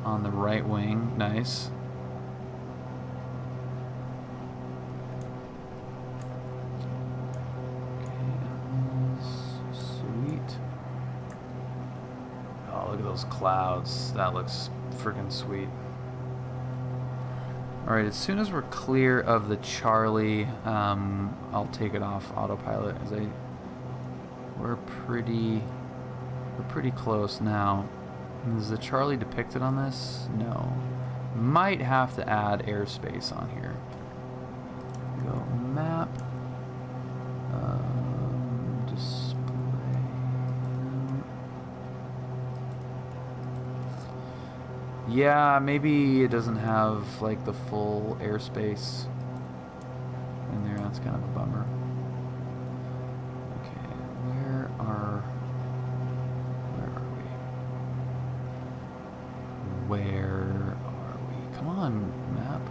on the right wing. Nice. Look at those clouds. That looks freaking sweet. Alright, as soon as we're clear of the Charlie, I'll take it off autopilot. We're pretty close now. Is the Charlie depicted on this? No. Might have to add airspace on here. Go map. Display. Yeah, maybe it doesn't have like the full airspace in there. That's kind of a bummer. Okay, where are we? Where are we? Come on, map.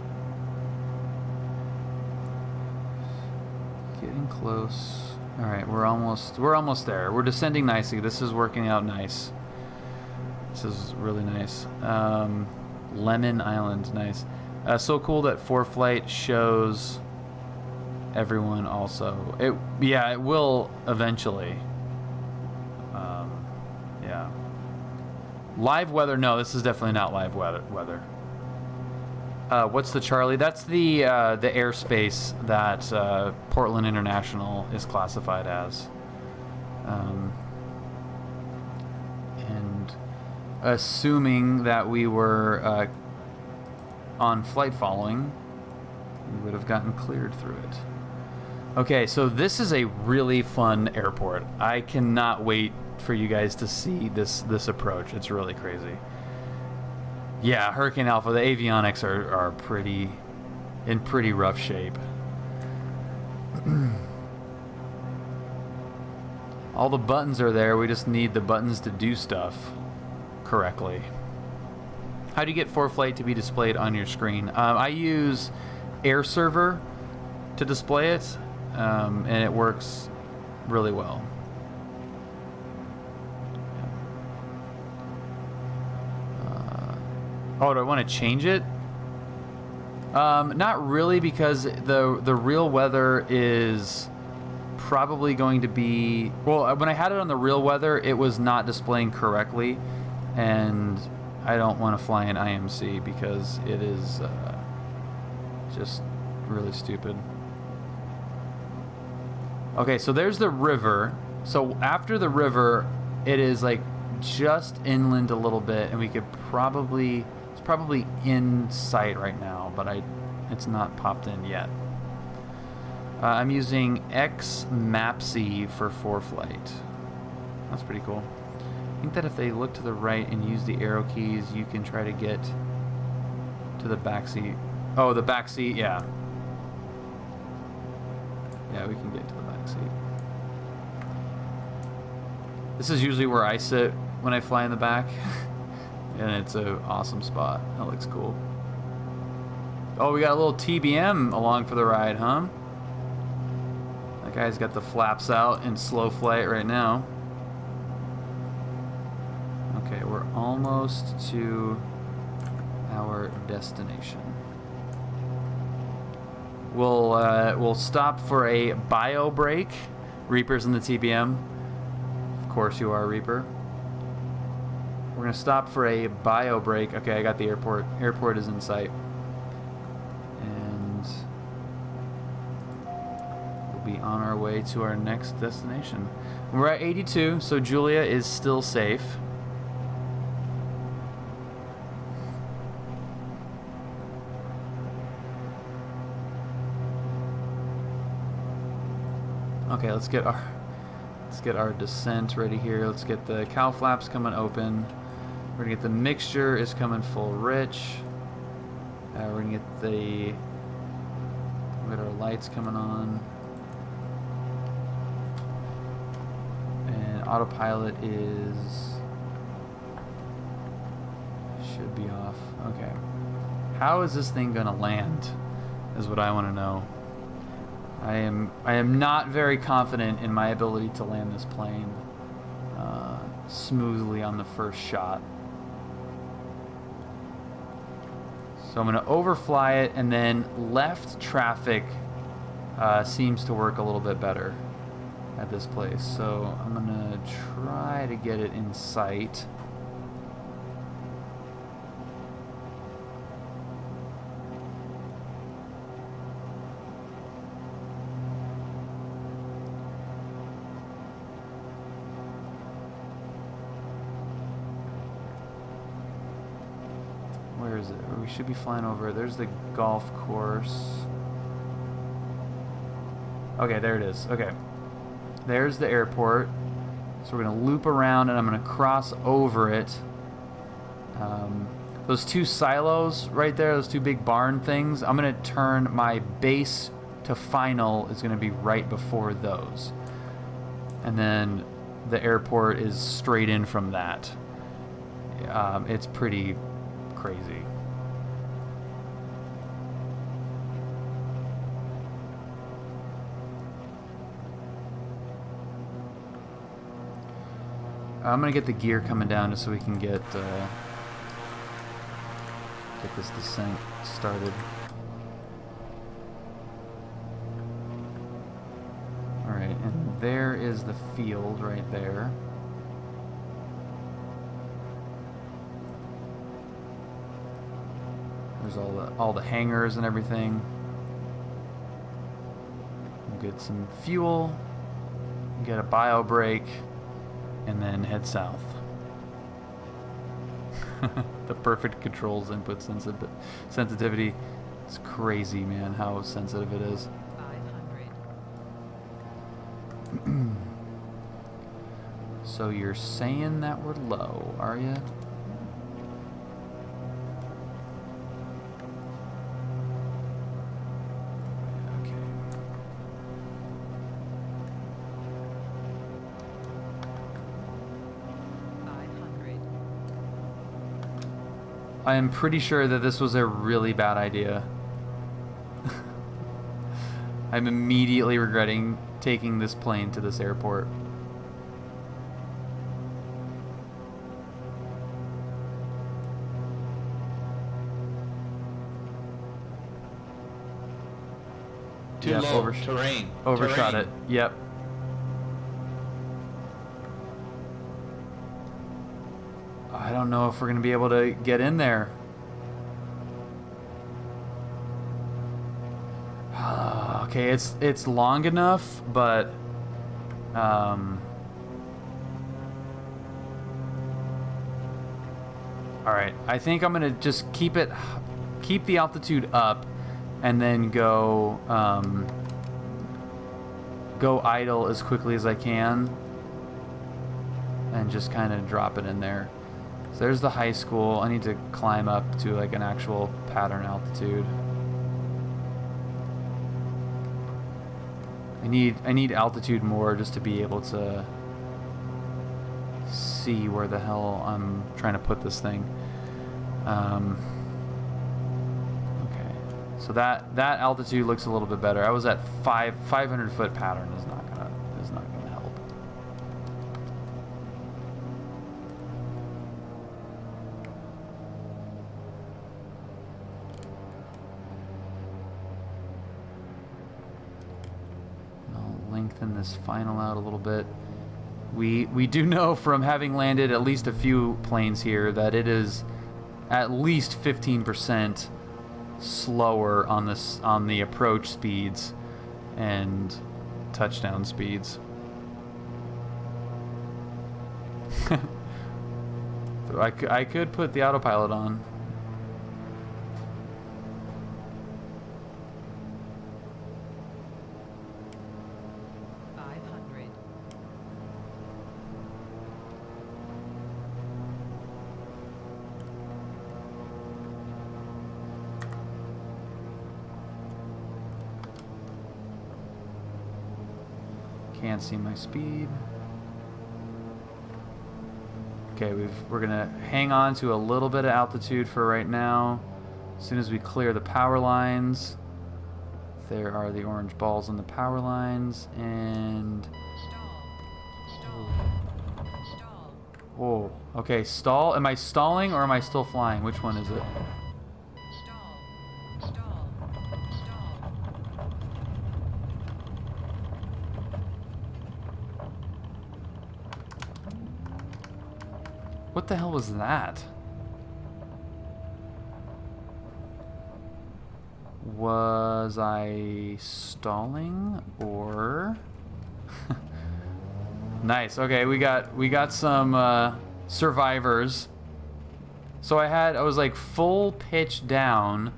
Getting close. All right, we're almost there. We're descending nicely. This is working out nice. This is really nice. Lemon Island, nice. So cool that ForeFlight shows everyone also. It will eventually. Yeah. Live weather? No, this is definitely not live weather. What's the Charlie? That's the airspace that Portland International is classified as. And assuming that we were on flight following, we would have gotten cleared through it. Okay, so this is a really fun airport. I cannot wait for you guys to see this approach. It's really crazy. Yeah, Hurricane Alpha, the avionics are in pretty rough shape. All the buttons are there, we just need the buttons to do stuff correctly. How do you get ForeFlight to be displayed on your screen? I use Air Server to display it, and it works really well. Oh, do I want to change it? Not really, because the real weather is probably going to be... Well, when I had it on the real weather, it was not displaying correctly, and I don't want to fly in IMC because it is just really stupid. Okay, so there's the river. So after the river, it is like just inland a little bit, and we could probably... It's probably in sight right now, but it's not popped in yet. I'm using Xmapsy for ForeFlight. That's pretty cool. I think that if they look to the right and use the arrow keys, you can try to get to the back seat. Oh, the back seat, yeah. Yeah, we can get to the back seat. This is usually where I sit when I fly in the back. And it's an awesome spot. That looks cool. Oh, we got a little TBM along for the ride, huh? That guy's got the flaps out in slow flight right now. Okay, we're almost to our destination. We'll stop for a bio break. Reaper's in the TBM. Of course you are, Reaper. We're going to stop for a bio break. Okay, I got the airport. Airport is in sight. And we'll be on our way to our next destination. We're at 82, so Julia is still safe. Okay, let's get our descent ready here. Let's get the cow flaps coming open. We're gonna get the mixture is coming full rich. We're gonna get our lights coming on. And autopilot should be off. Okay. How is this thing gonna land? Is what I want to know. I am not very confident in my ability to land this plane smoothly on the first shot. So I'm going to overfly it, and then left traffic seems to work a little bit better at this place. So I'm going to try to get it in sight. Where is it? We should be flying over. There's the golf course. Okay, there it is. Okay. There's the airport. So we're going to loop around, and I'm going to cross over it. Those two silos right there, those two big barn things, I'm going to turn my base to final is going to be right before those. And then the airport is straight in from that. It's pretty crazy. I'm gonna get the gear coming down just so we can get this descent started. All right, and there is the field right there. There's all the hangars and everything. We'll get some fuel, get a bio break, and then head south. The perfect controls input sensitivity. It's crazy, man, how sensitive it is. 500. So you're saying that we're low, are you? I am pretty sure that this was a really bad idea. I'm immediately regretting taking this plane to this airport. Too Yep, low. Terrain. Overshot Terrain. it. Yep. I don't know if we're going to be able to get in there. Okay, it's long enough, but all right, I think I'm going to just keep the altitude up and then go idle as quickly as I can and just kind of drop it in there. So there's the high school. I need to climb up to like an actual pattern altitude. I need altitude more just to be able to see where the hell I'm trying to put this thing. Okay, so that altitude looks a little bit better. I was at 500 foot pattern is not gonna help. Lengthen this final out a little bit. We do know from having landed at least a few planes here that it is at least 15% slower on the approach speeds and touchdown speeds. So I could put the autopilot on. Can't see my speed. Okay, we're gonna hang on to a little bit of altitude for right now. As soon as we clear the power lines, there are the orange balls on the power lines, and oh, okay, stall. Am I stalling or am I still flying? Which one is it? What the hell was that? Was I stalling or? Nice. Okay, we got some survivors. So I was like full pitch down.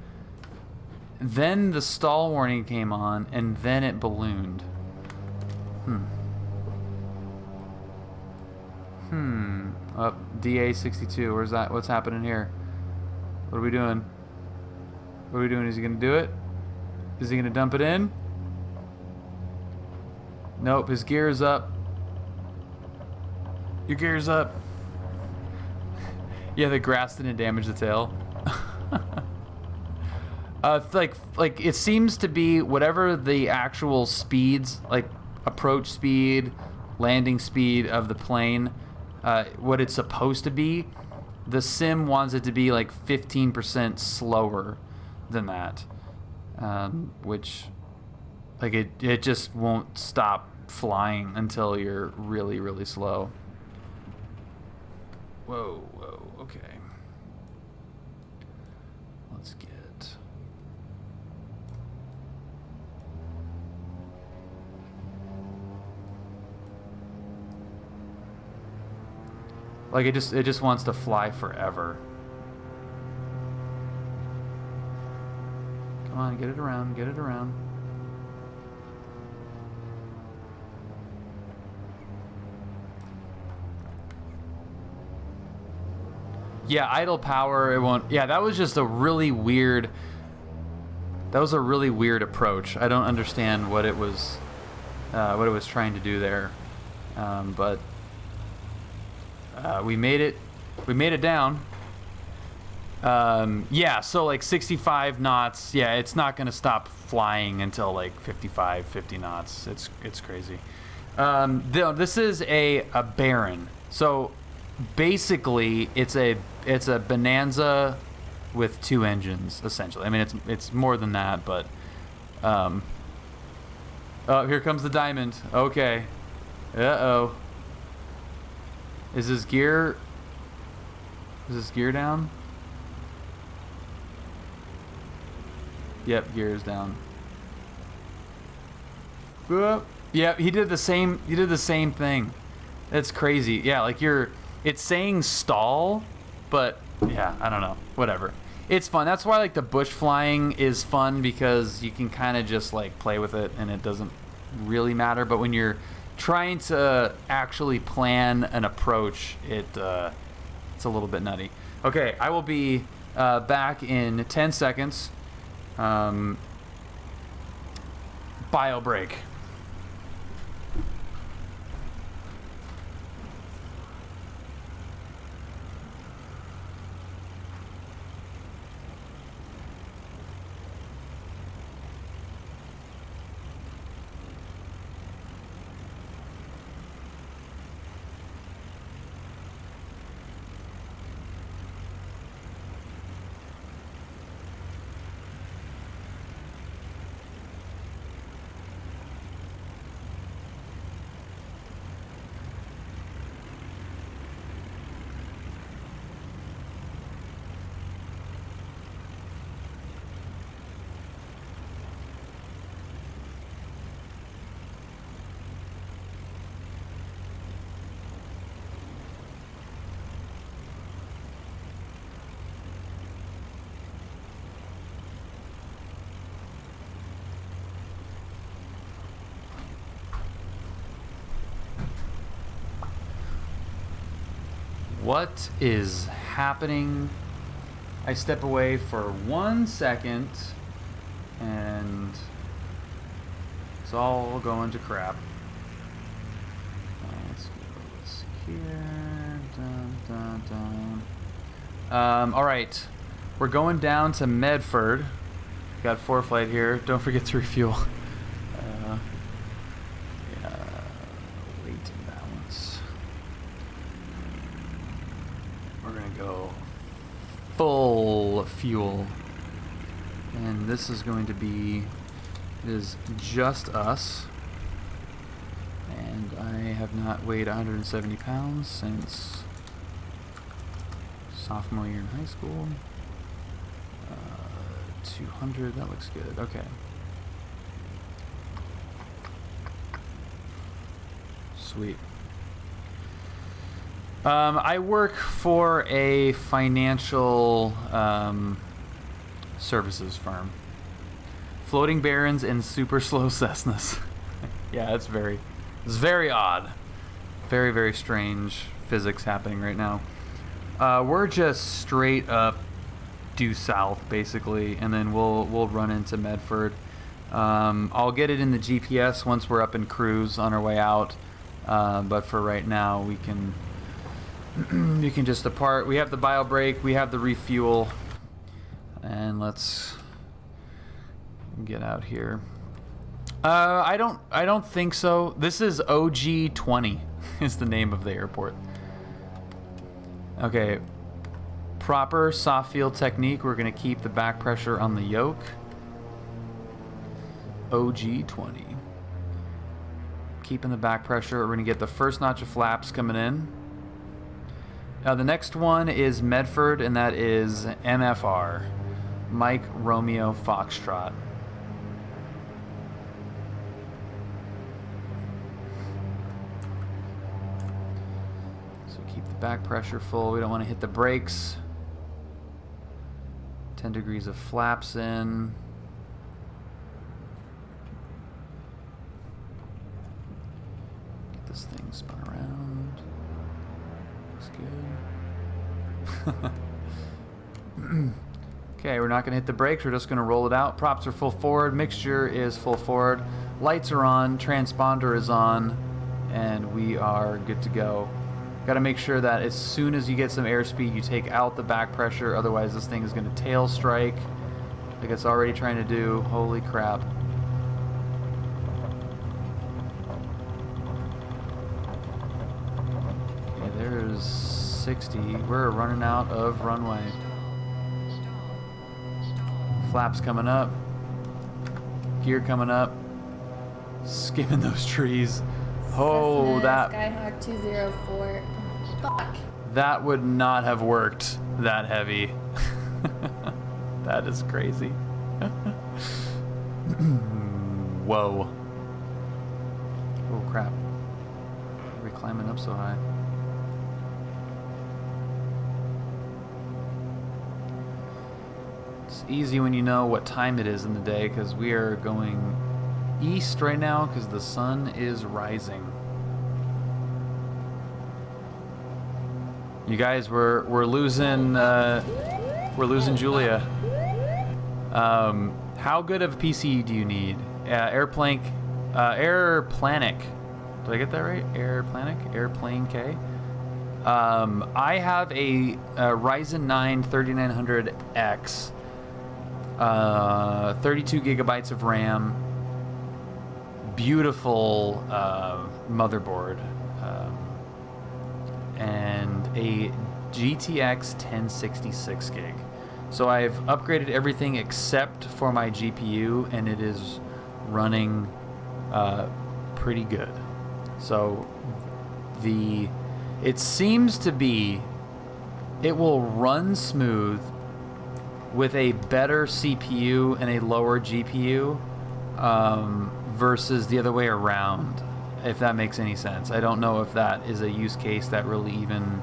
Then the stall warning came on, and then it ballooned. Up DA62. Where's that? What's happening here? What are we doing? What are we doing? Is he gonna do it? Is he gonna dump it in? Nope. His gear's up. Your gear's up. Yeah, the grass didn't damage the tail. Like it seems to be whatever the actual speeds, like approach speed, landing speed of the plane, what it's supposed to be, the sim wants it to be like 15% slower than that, which, like, it just won't stop flying until you're really, really slow. Whoa, okay. Let's get... Like, it just wants to fly forever. Come on, get it around, get it around. Yeah, idle power, it won't... Yeah, that was just a really weird... That was a really weird approach. I don't understand what it was trying to do there. But... we made it down. Yeah, so like 65 knots. Yeah, it's not gonna stop flying until like 55, 50 knots. It's crazy. This is a Baron. So basically, it's a Bonanza with 2 engines, essentially. I mean, it's more than that, but oh, here comes the diamond. Okay. Uh-oh. Is his gear down? Yep, gear is down. Whoop. Yep, he did the same thing. That's crazy. Yeah, like it's saying stall, but yeah, I don't know. Whatever. It's fun. That's why like the bush flying is fun, because you can kind of just like play with it and it doesn't really matter, but when you're trying to actually plan an approach, it's a little bit nutty. Okay, I will be back in 10 seconds. Bio break. What is happening? I step away for 1 second and it's all going to crap. Let's go here. All right, we're going down to Medford. Got 4 flight here. Don't forget to refuel. Weight and balance. We're gonna go full fuel, and this is going to be, it is just us, and I have not weighed 170 pounds since sophomore year in high school. 200, that looks good. Okay. Sweet. I work for a financial services firm. Floating Barons and super slow Cessnas. Yeah, it's very odd. Very, very strange physics happening right now. We're just straight up due south, basically, and then we'll run into Medford. I'll get it in the GPS once we're up in cruise on our way out. But for right now, we can just depart. We have the bio brake, we have the refuel, and let's get out here. I don't think so. This is OG20 is the name of the airport. Okay. Proper soft field technique. We're going to keep the back pressure on the yoke. OG20. Keeping the back pressure. We're going to get the first notch of flaps coming in. Now the next one is Medford, and that is MFR. Mike Romeo Foxtrot. So keep the back pressure full. We don't want to hit the brakes. 10 degrees of flaps in. Get this thing spun around. Looks good. Okay, we're not going to hit the brakes. We're just going to roll it out. Props are full forward. Mixture is full forward. Lights are on. Transponder is on. And we are good to go. Got to make sure that as soon as you get some airspeed, you take out the back pressure. Otherwise, this thing is going to tail strike like it's already trying to do. Holy crap. Okay, there's 60. We're running out of runway. Flaps coming up. Gear coming up. Skimming those trees. Oh, that Skyhawk 204. Fuck. That would not have worked that heavy. That is crazy. Whoa. Oh crap. Why are we climbing up so high? It's easy when you know what time it is in the day, because we are going east right now because the sun is rising. You guys, we're losing Julia. How good of a PC do you need? Airplanic. Did I get that right? Airplane K. I have a Ryzen 9 3900X. 32 gigabytes of RAM. Beautiful motherboard. And a GTX 1066 gig. So I've upgraded everything except for my GPU, and it is running pretty good. So it seems to be, it will run smooth with a better CPU and a lower GPU versus the other way around, if that makes any sense. I don't know if that is a use case that really even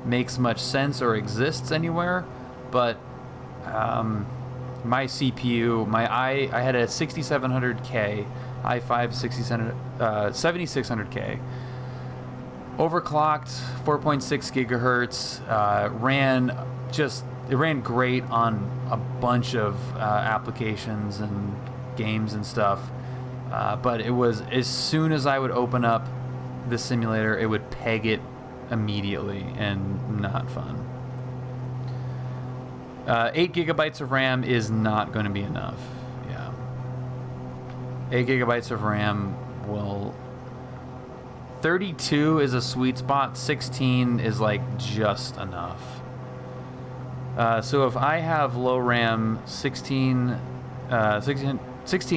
makes much sense or exists anywhere, but my CPU, I had a 6700K, i5 7600K, overclocked, 4.6 gigahertz, it ran great on a bunch of applications and games and stuff. But it was, as soon as I would open up the simulator, it would peg it immediately and not fun. 8 gigabytes of RAM is not going to be enough. Yeah. 8 gigabytes of RAM will... 32 is a sweet spot. 16 is like just enough. So if I have low RAM, 16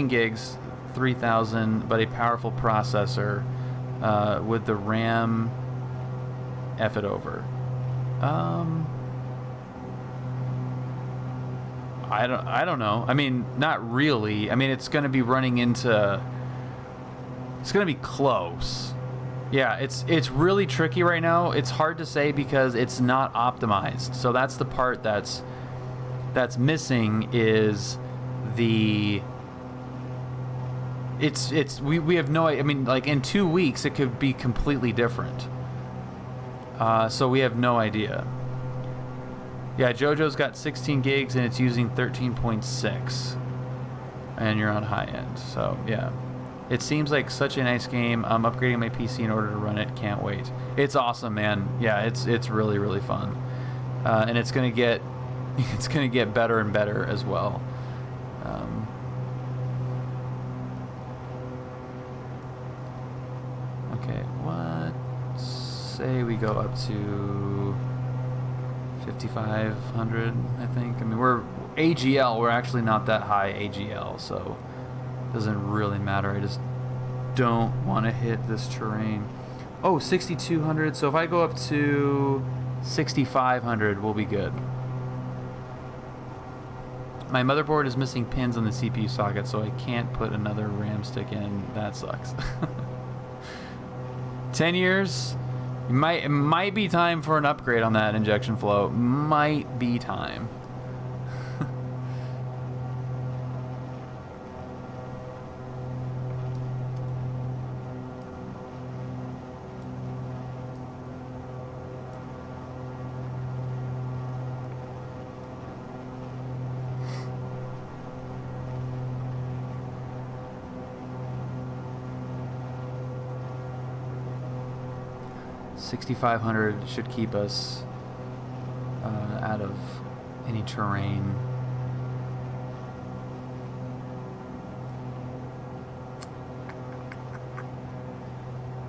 gigs, 3000, but a powerful processor, with the RAM, F it over. I don't know. I mean, not really. I mean, it's going to be running into... It's going to be close. Yeah, it's really tricky right now. It's hard to say because it's not optimized. So that's the part that's missing is the... We have no... I mean, like, in 2 weeks, it could be completely different. So we have no idea. Yeah, JoJo's got 16 gigs and it's using 13.6. And you're on high end. So, yeah. It seems like such a nice game. I'm upgrading my PC in order to run it. Can't wait. It's awesome, man. Yeah, it's really, really fun. And it's going to get better and better as well. Okay, what? Say we go up to 5,500, I think. I mean, we're AGL. We're actually not that high AGL, so it doesn't really matter. I just don't want to hit this terrain. Oh, 6,200. So if I go up to 6,500, we'll be good. My motherboard is missing pins on the CPU socket, so I can't put another RAM stick in. That sucks. 10 years? It might be time for an upgrade on that injection flow. Might be time. $6,500 should keep us out of any terrain.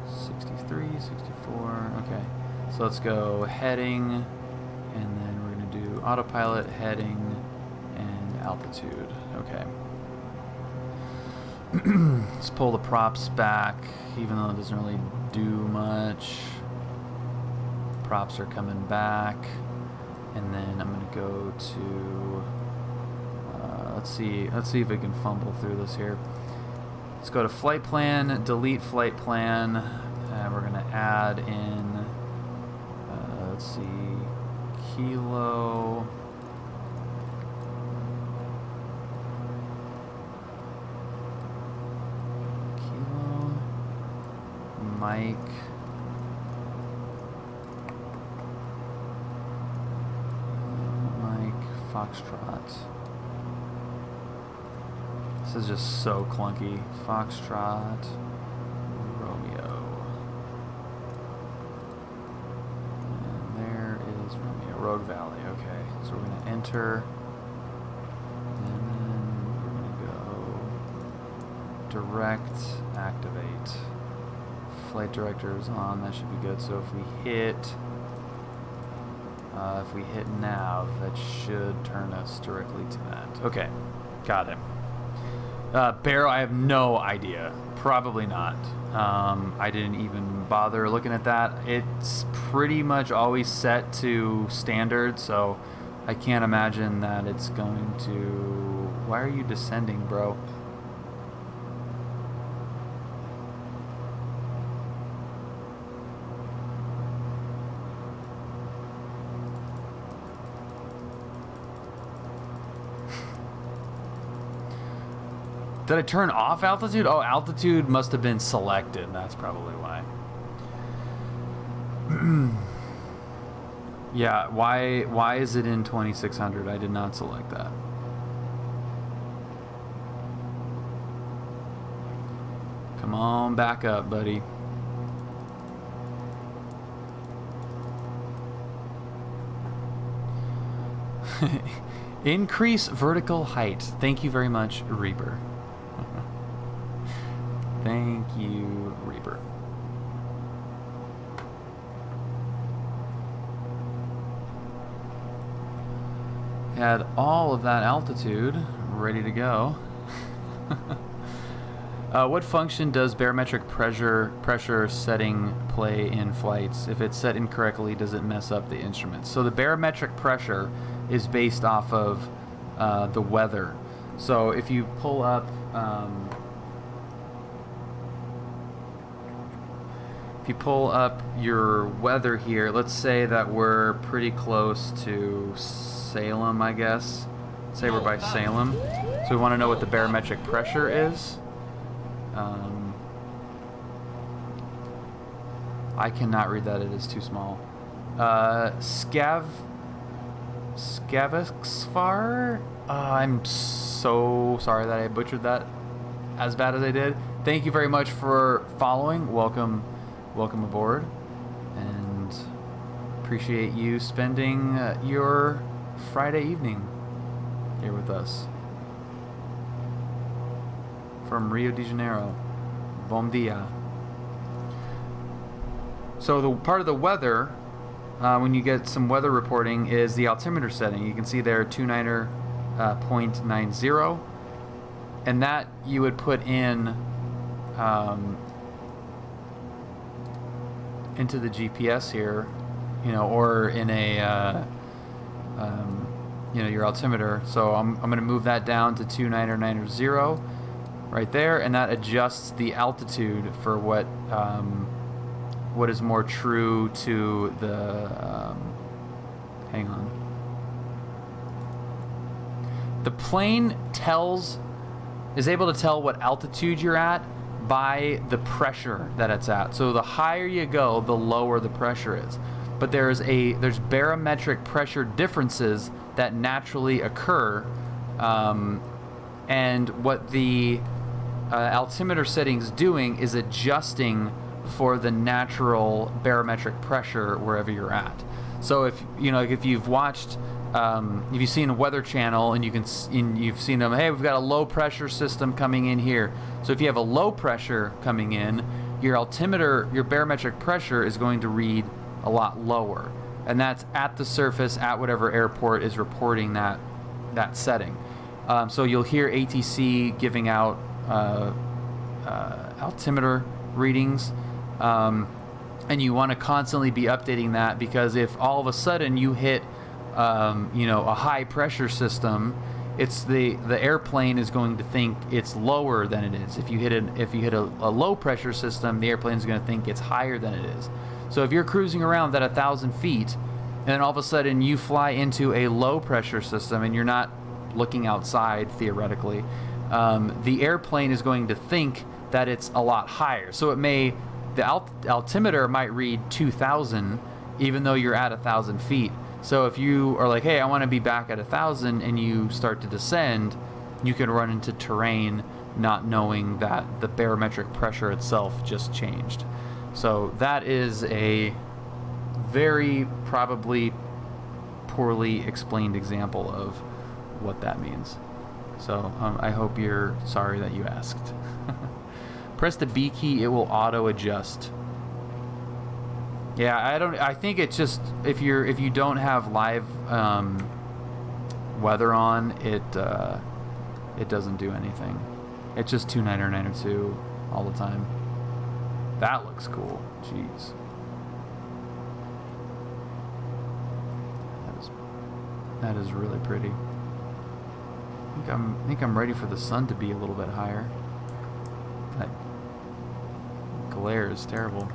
$63, $64. Okay, so let's go heading, and then we're going to do autopilot, heading, and altitude. Okay. Let's pull the props back, even though it doesn't really do much. Props are coming back, and then I'm gonna go to let's see if I can fumble through this here. Let's go to flight plan, delete flight plan, and we're gonna add in let's see, kilo, Mike, Foxtrot. This is just so clunky. Foxtrot, Romeo. And there is Romeo. Rogue Valley. Okay, so we're going to enter. And then we're going to go direct activate. Flight director is on. That should be good. So if we hit nav, that should turn us directly to that. Okay, got him. Barrel, I have no idea. Probably not. I didn't even bother looking at that. It's pretty much always set to standard, so I can't imagine that it's going to... Why are you descending, bro? Did I turn off altitude? Oh, altitude must have been selected. That's probably why. Yeah, why is it in 2600? I did not select that. Come on, back up, buddy. Increase vertical height. Thank you very much, Reaper. Thank you, Reaper. Had all of that altitude ready to go. What function does barometric pressure setting play in flights? If it's set incorrectly, does it mess up the instrument? So the barometric pressure is based off of the weather. So if you pull up your weather here, let's say that we're pretty close to Salem, I guess. Say we're by Salem. So we want to know what the barometric pressure is. I cannot read that, it is too small. Skavixvar? I'm so sorry that I butchered that as bad as I did. Thank you very much for following. Welcome aboard. And appreciate you spending your Friday evening here with us. From Rio de Janeiro. Bom dia. So the part of the weather, when you get some weather reporting, is the altimeter setting. You can see there 29.90, and that you would put in into the GPS here, or in a your altimeter. So I'm going to move that down to 2990 right there, and that adjusts the altitude for what is more true to the hang on. The plane is able to tell what altitude you're at by the pressure that it's at. So the higher you go, the lower the pressure is. But there's barometric pressure differences that naturally occur, and what the altimeter setting's doing is adjusting for the natural barometric pressure wherever you're at. So if you've watched, if you've seen a Weather Channel and you've seen them, hey, we've got a low pressure system coming in here. So if you have a low pressure coming in, your altimeter, your barometric pressure is going to read a lot lower, and that's at the surface at whatever airport is reporting that setting. So you'll hear ATC giving out altimeter readings. And you want to constantly be updating that, because if all of a sudden you hit, a high pressure system, it's the airplane is going to think it's lower than it is. If you hit a low pressure system, the airplane is going to think it's higher than it is. So if you're cruising around at 1,000 feet, and then all of a sudden you fly into a low pressure system, and you're not looking outside theoretically, the airplane is going to think that it's a lot higher. So the altimeter might read 2,000 even though you're at 1,000 feet. So if you are like, hey, I want to be back at 1,000, and you start to descend, you can run into terrain not knowing that the barometric pressure itself just changed. So that is a very probably poorly explained example of what that means. So I hope you're sorry that you asked. Press the B key, it will auto adjust. Yeah, I think it's just if you don't have live weather on, it doesn't do anything. It's just 2992 all the time. That looks cool. Jeez. That is really pretty. I think I'm ready for the sun to be a little bit higher. That glare is terrible.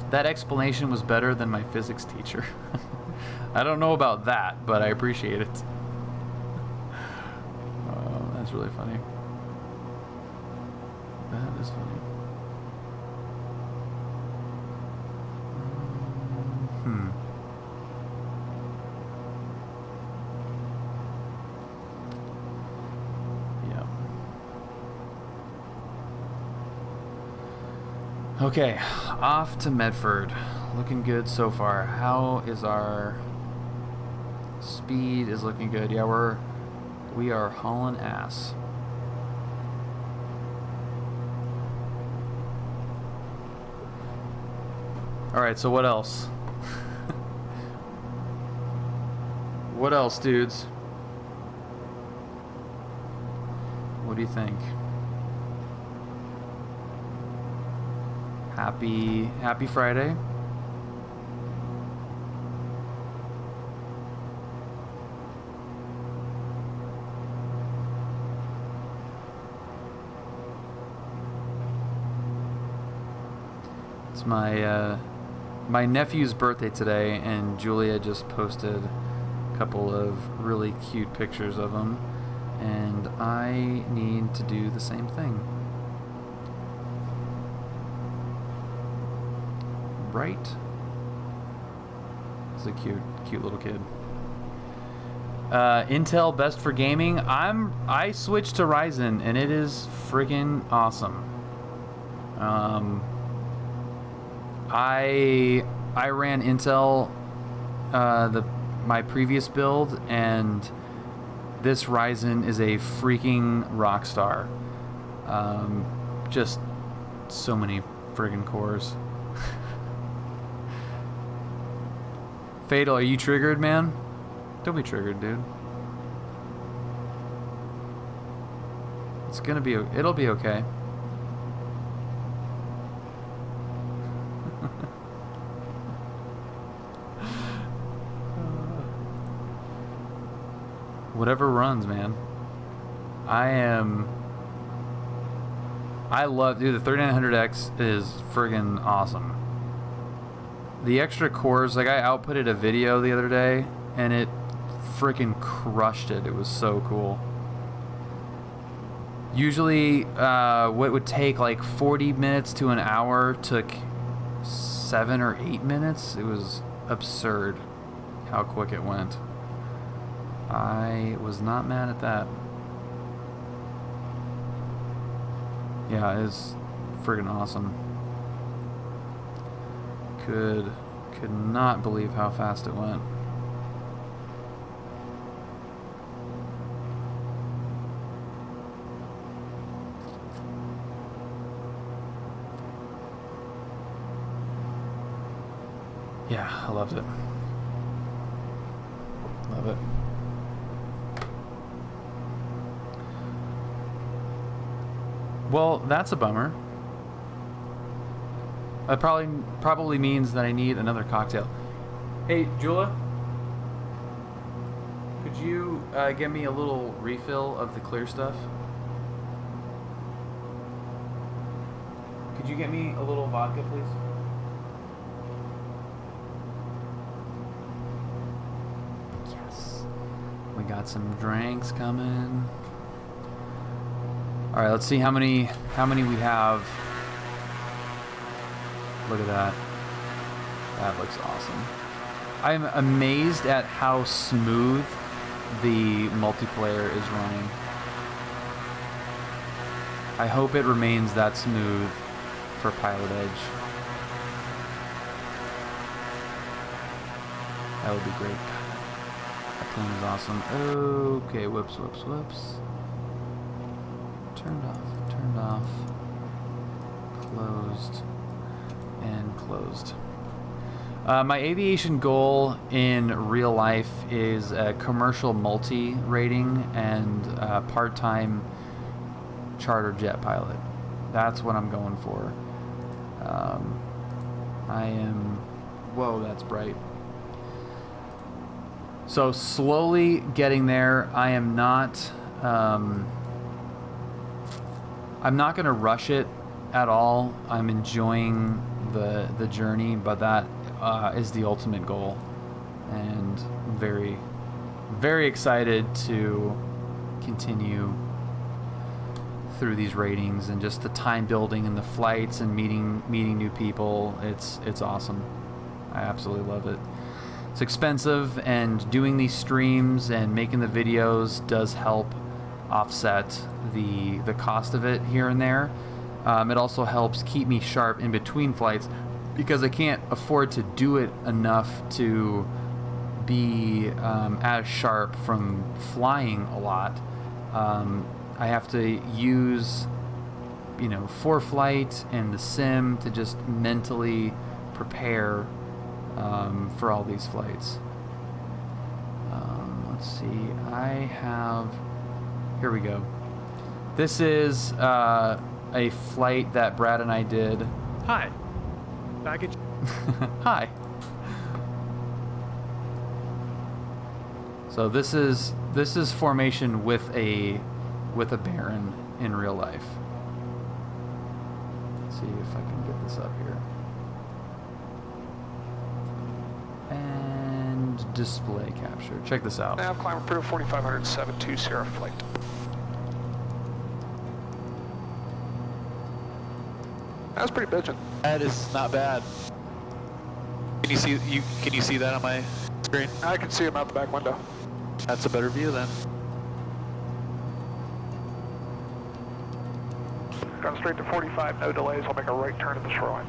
That explanation was better than my physics teacher. I don't know about that, but I appreciate it. Oh, that's really funny. That is funny. Okay, off to Medford. Looking good so far. How is our Speed is looking good. Yeah, we are hauling ass. All right, so what else? What else, dudes? What do you think? Happy Friday. It's my nephew's birthday today, and Julia just posted a couple of really cute pictures of him, and I need to do the same thing. Right? He's a cute little kid. Intel best for gaming. I switched to Ryzen, and it is friggin' awesome. I ran Intel my previous build, and this Ryzen is a freaking rock star. Just so many friggin' cores. Fatal, are you triggered, man? Don't be triggered, dude. It'll be okay. Whatever runs, man. I love, dude, the 3900X is friggin' awesome. The extra cores, like I outputted a video the other day and it freaking crushed it. It was so cool. Usually what would take like 40 minutes to an hour took 7 or 8 minutes. It was absurd how quick it went. I was not mad at that. Yeah, it's friggin' awesome. Could not believe how fast it went. Yeah, I loved it. Love it. Well, that's a bummer. That probably means that I need another cocktail. Hey, Jula, could you get me a little refill of the clear stuff? Could you get me a little vodka, please? Yes. We got some drinks coming. All right, let's see how many we have. Look at that. That looks awesome. I'm amazed at how smooth the multiplayer is running. I hope it remains that smooth for Pilot Edge. That would be great. That plane is awesome. Okay, whoops. Turned off. Closed. And closed. My aviation goal in real life is a commercial multi rating and part-time charter jet pilot. That's what I'm going for. Whoa, that's bright. So slowly getting there. I'm not going to rush it at all. I'm enjoying the journey, but that is the ultimate goal, and very, very excited to continue through these ratings and just the time building and the flights and meeting new people. It's awesome. I absolutely love it. It's expensive, and doing these streams and making the videos does help offset the cost of it here and there. It also helps keep me sharp in between flights, because I can't afford to do it enough to be as sharp from flying a lot. I have to use, you know, ForeFlight and the sim to just mentally prepare for all these flights. Let's see, I have, here we go. This is a flight that Brad and I did. Hi. Baggage. Hi. So this is formation with a Baron in real life. Let's see if I can get this up here. And display capture. Check this out. Nav climb approved 4572 Sierra flight. That's pretty bitchin'. That is not bad. Can you see that on my screen? I can see him out the back window. That's a better view then. Going straight to 45, no delays. I'll make a right turn at the shoreline.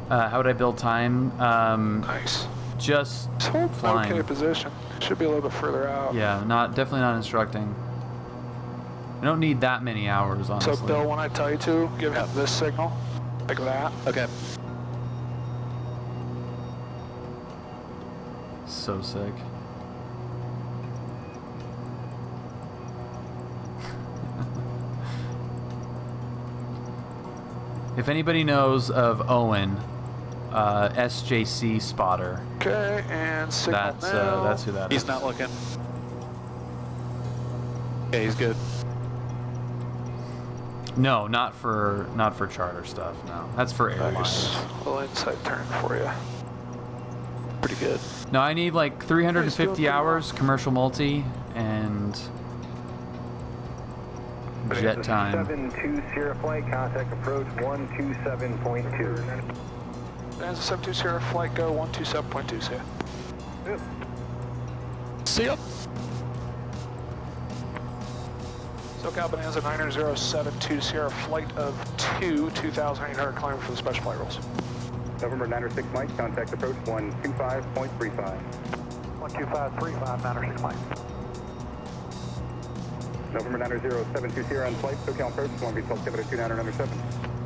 How would I build time? Nice. Just Just hold flying. okay position. Should be a little bit further out. Yeah, definitely not instructing. I don't need that many hours, honestly. So Bill, when I tell you to, give him this signal, like that. Okay. So sick. If anybody knows of Owen, SJC spotter, Okay, and signal now. that's who that is. He's not looking. Okay, he's good. No, not for charter stuff. No, that's for airlines. Nice. Little inside turn for you. Pretty good. No, I need like Nice, 350 doing hours commercial multi and jet time. 72 Sierra flight, contact approach 127.2. That's a 72 Sierra flight, go 127.2, see ya. Yep. See ya. SoCal Bonanza 97072 Sierra flight of 2,800 climb for the special flight rules. November 906 Mike, contact approach 125.35. 12535, 906 Mike. November 97072 Sierra on flight, SoCal approach 1B12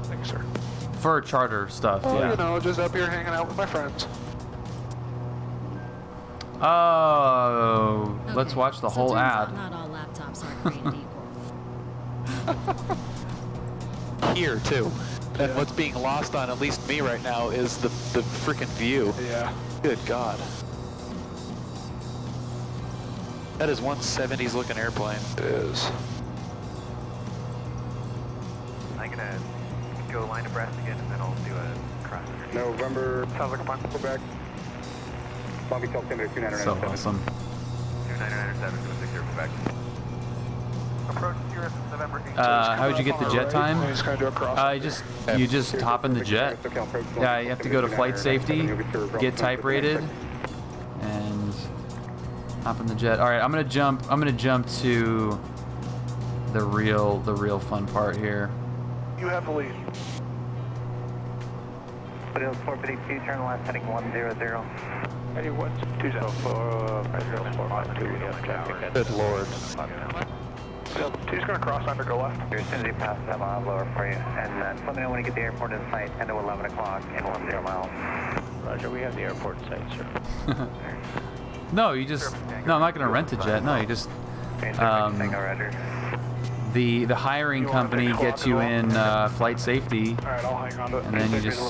Thank you, sir. For charter stuff, Oh, yeah. you know, just up here hanging out with my friends. Oh, let's Okay, watch the so whole turns ad. out not all laptops are created equal. Here too. And what's being lost on at least me right now is the freaking view. Yeah. Good God. That is one 70s looking airplane. It is. I'm gonna go line abreast again and then I'll do a cross. November, Sounds like a plan. Quebec. Bomb B12 2997. So awesome. 2997 to 60 Quebec. Approach Sierra November 8. How would you get the jet time? I'm just gonna do a cross. You just hop in the jet. Yeah, you have to go to flight safety, get type rated, and hop in the jet. All right, I'm gonna jump to the real fun part here. You have the lead. Foothills 452, turn left heading 100. Eddie, what's 20452, we have traffic. Good Lord. Two's gonna cross under, go left. As soon as you pass that, I'll have lower for you. And let me know when you get the airport in sight, 10 to 11 o'clock and 10 miles. Roger, we have the airport in sight, sir. No, I'm not gonna rent a jet. No, you just Roger. the hiring company gets you in flight safety, Alright, I'll hang on to it. and then you just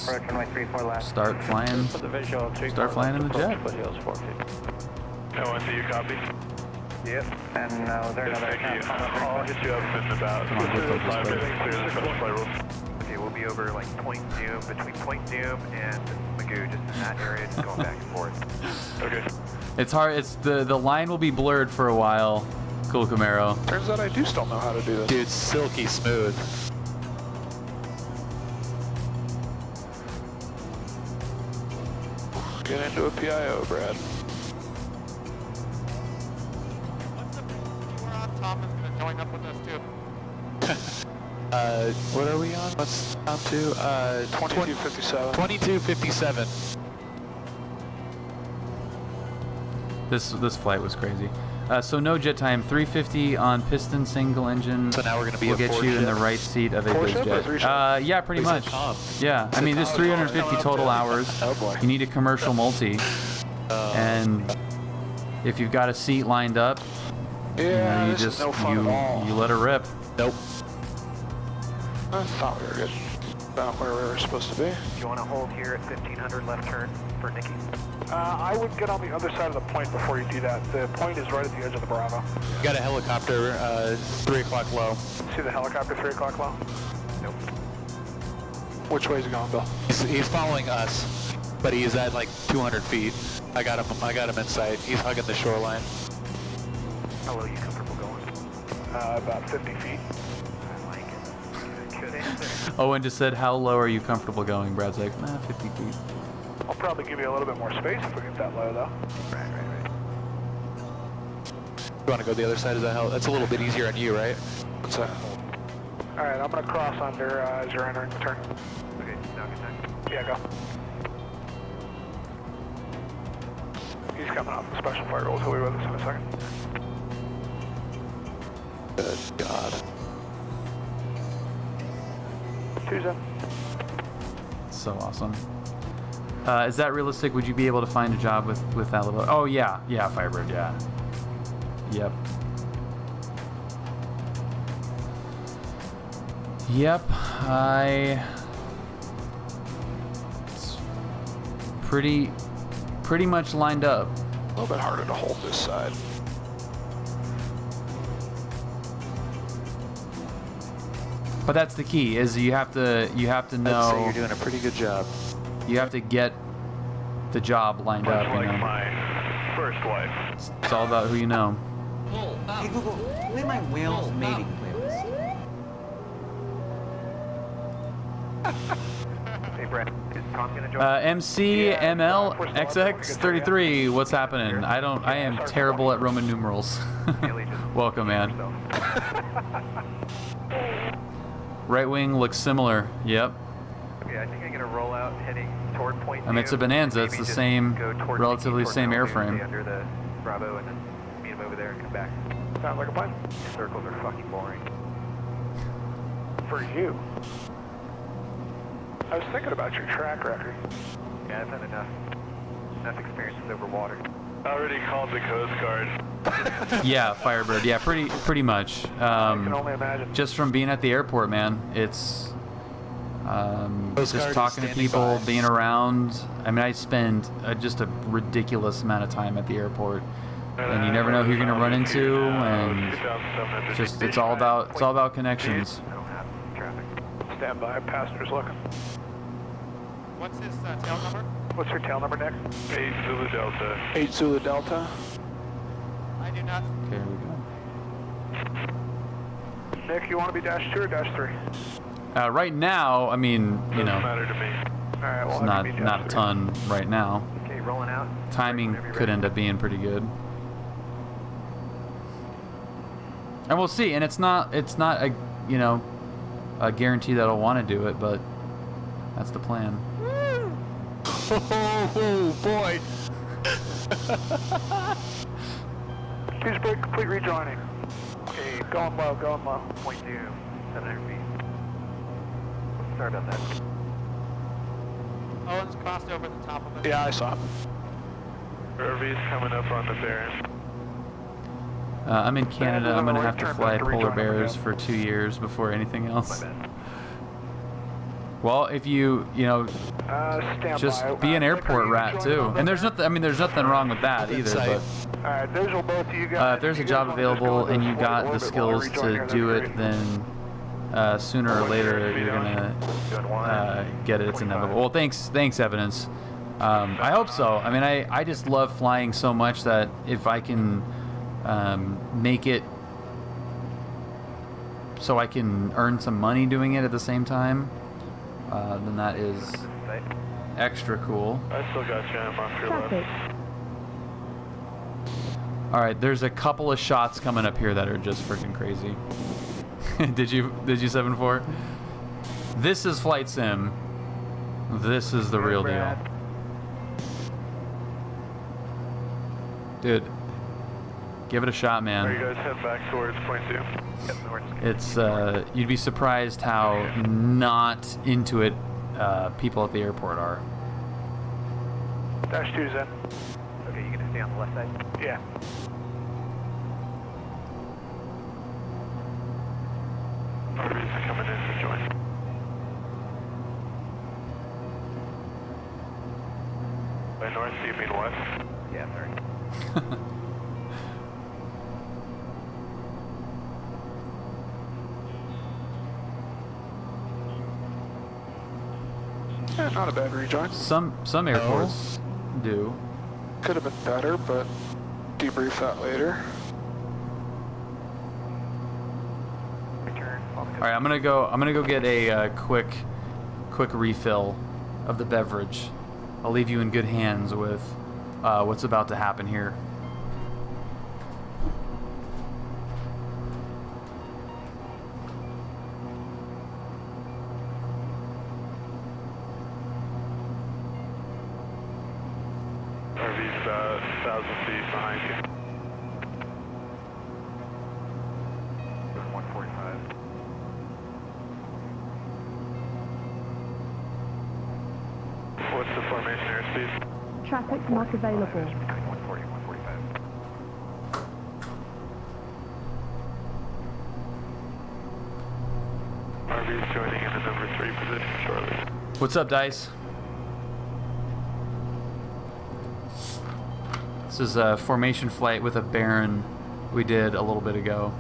start flying. For the visual, Start flying in the jet. Foothills 450. No one, do you copy? Yep. And they're another I'll hit you up in about Come on, get focused, buddy. Okay, we'll be over like Point Doom, between Point Doom and Magoo, just in that area, just going back and forth. Okay. It's hard. The line will be blurred for a while. Cool Camaro. Turns out I do still know how to do this. Dude, silky smooth. Get into a PIO, Brad. What are we on? What's on to? 2257. 2257. This flight was crazy. So no jet time, 350 on piston single engine. So now we're gonna be We'll a get four you in ship? the right seat of a Four biz ship or three ship? jet. Yeah, pretty He said much. Tom. Yeah, I mean there's 350 total hours. Oh boy. You need a commercial multi, and if you've got a seat lined up, Yeah, you this just is no fun at all. you let her rip. Nope. I thought we were good. About where we were supposed to be. Do you want to hold here at 1500 left turn for Nikki? I would get on the other side of the point before you do that. The point is right at the edge of the Bravo. Got a helicopter, 3 o'clock low. See the helicopter 3 o'clock low? Nope. Which way is it going, Bill? He's following us, but he's at like 200 feet. I got him in sight. He's hugging the shoreline. How low are you comfortable going? About 50 feet. I like it. Good answer. Owen just said, how low are you comfortable going? Brad's like, 50 feet. I'll probably give you a little bit more space if we get that low, though. Right. You want to go the other side of the hell? That's a little bit easier on you, right? What's that? All right, I'm going to cross under as you're entering the turn. Okay, now good time. Yeah, go. He's coming off the special fire goals. He'll be with us in a second. Good God. Tuesday. So awesome. Is that realistic? Would you be able to find a job with that little? Oh yeah, Firebird, yeah. Yep. It's pretty much lined up. A little bit harder to hold this side. But that's the key. Is you have to I'd say know. you're doing a pretty good job. You have to get the job lined up. You know? my first wife. It's all about who you know. Hey Google, play my whales mating playlist. Hey, Brad, is Tom going to join? MCMLXX33. What's happening? I am terrible at Roman numerals. Welcome, man. Right wing looks similar. Yep. Okay, I think I'm going to roll out heading toward Point I mean, it's a Doom. Bonanza. It's Maybe the just same, go toward relatively Nikki, same toward Malibu, airframe. stay under the Bravo and then meet him over there and come back. Sounds like a plan. Circles are fucking boring. For you. I was thinking about your track record. Yeah, I've had enough experiences over water. Already called the Coast Guard. Yeah, Firebird. Yeah, pretty much. I can only imagine. Just from being at the airport, man. It's Coast just Guard talking is to standing people, by. being around. I mean, I spend just a ridiculous amount of time at the airport, and you never know who you're gonna run into, and it's all about connections. I don't have traffic. Stand by. Passenger's looking. What's his tail number? What's your tail number, Nick? 8 Zulu Delta. 8 Zulu Delta. I do not. Okay, here we go. Nick, you want to be dash 2 or dash 3? Right now, I mean, you Doesn't know, matter to me. All right, well, it's have you be dash not a 3. ton right now. Okay, rolling out. Timing Whenever you're could ready. end up being pretty good. And we'll see. And it's not a a guarantee that I'll want to do it, but that's the plan. Oh boy. Fuse brake complete rejoining. Okay, going low, going low. Point Doom, 700 feet. Let's start on that. Owen's crossed over the top of it. Yeah, I saw him. Irvy's coming up on the Baron. I'm in Canada. I'm gonna right have to turn fly back to polar rejoin bears again. for 2 years before anything My else. bad. Well, if you Stand just by. be an Nick, are airport you rat joining too. on And that? there's nothing wrong with that either. Insight. But All right, visual both of you guys. if there's a You job guys wanna just available go and you this got forward the orbit while we skills rejoin here, to do that'd it, be great. then sooner or later you're gonna Doing one. get it. It's 25. inevitable. Well, thanks, Evidence. I hope so. I mean, I just love flying so much that if I can make it so I can earn some money doing it at the same time, then that is Right. extra cool. I still got you. I'm off your left. All right, there's a couple of shots coming up here that are just freaking crazy. Did you 7-4? This is Flight Sim. This is the real deal. Dude, give it a shot, man. Are you guys heading back towards point 2? It's you'd be surprised how not into it people at the airport are. Dash 2's in. Okay, you gonna stay on the left side? Yeah. RV's coming in to join. By north, do you mean west? Yeah, sorry. Yeah, not a bad rejoin. Some airports do. Could have been better, but debrief that later. Return. All right, I'm gonna go get a quick refill of the beverage. I'll leave you in good hands with what's about to happen here. RV's about 1,000 feet behind you. 145. What's the formation airspeed? Traffic not available. Between 140 and 145. RV's joining in the number 3 position shortly. What's up, Dice? This is a formation flight with a Baron we did a little bit ago.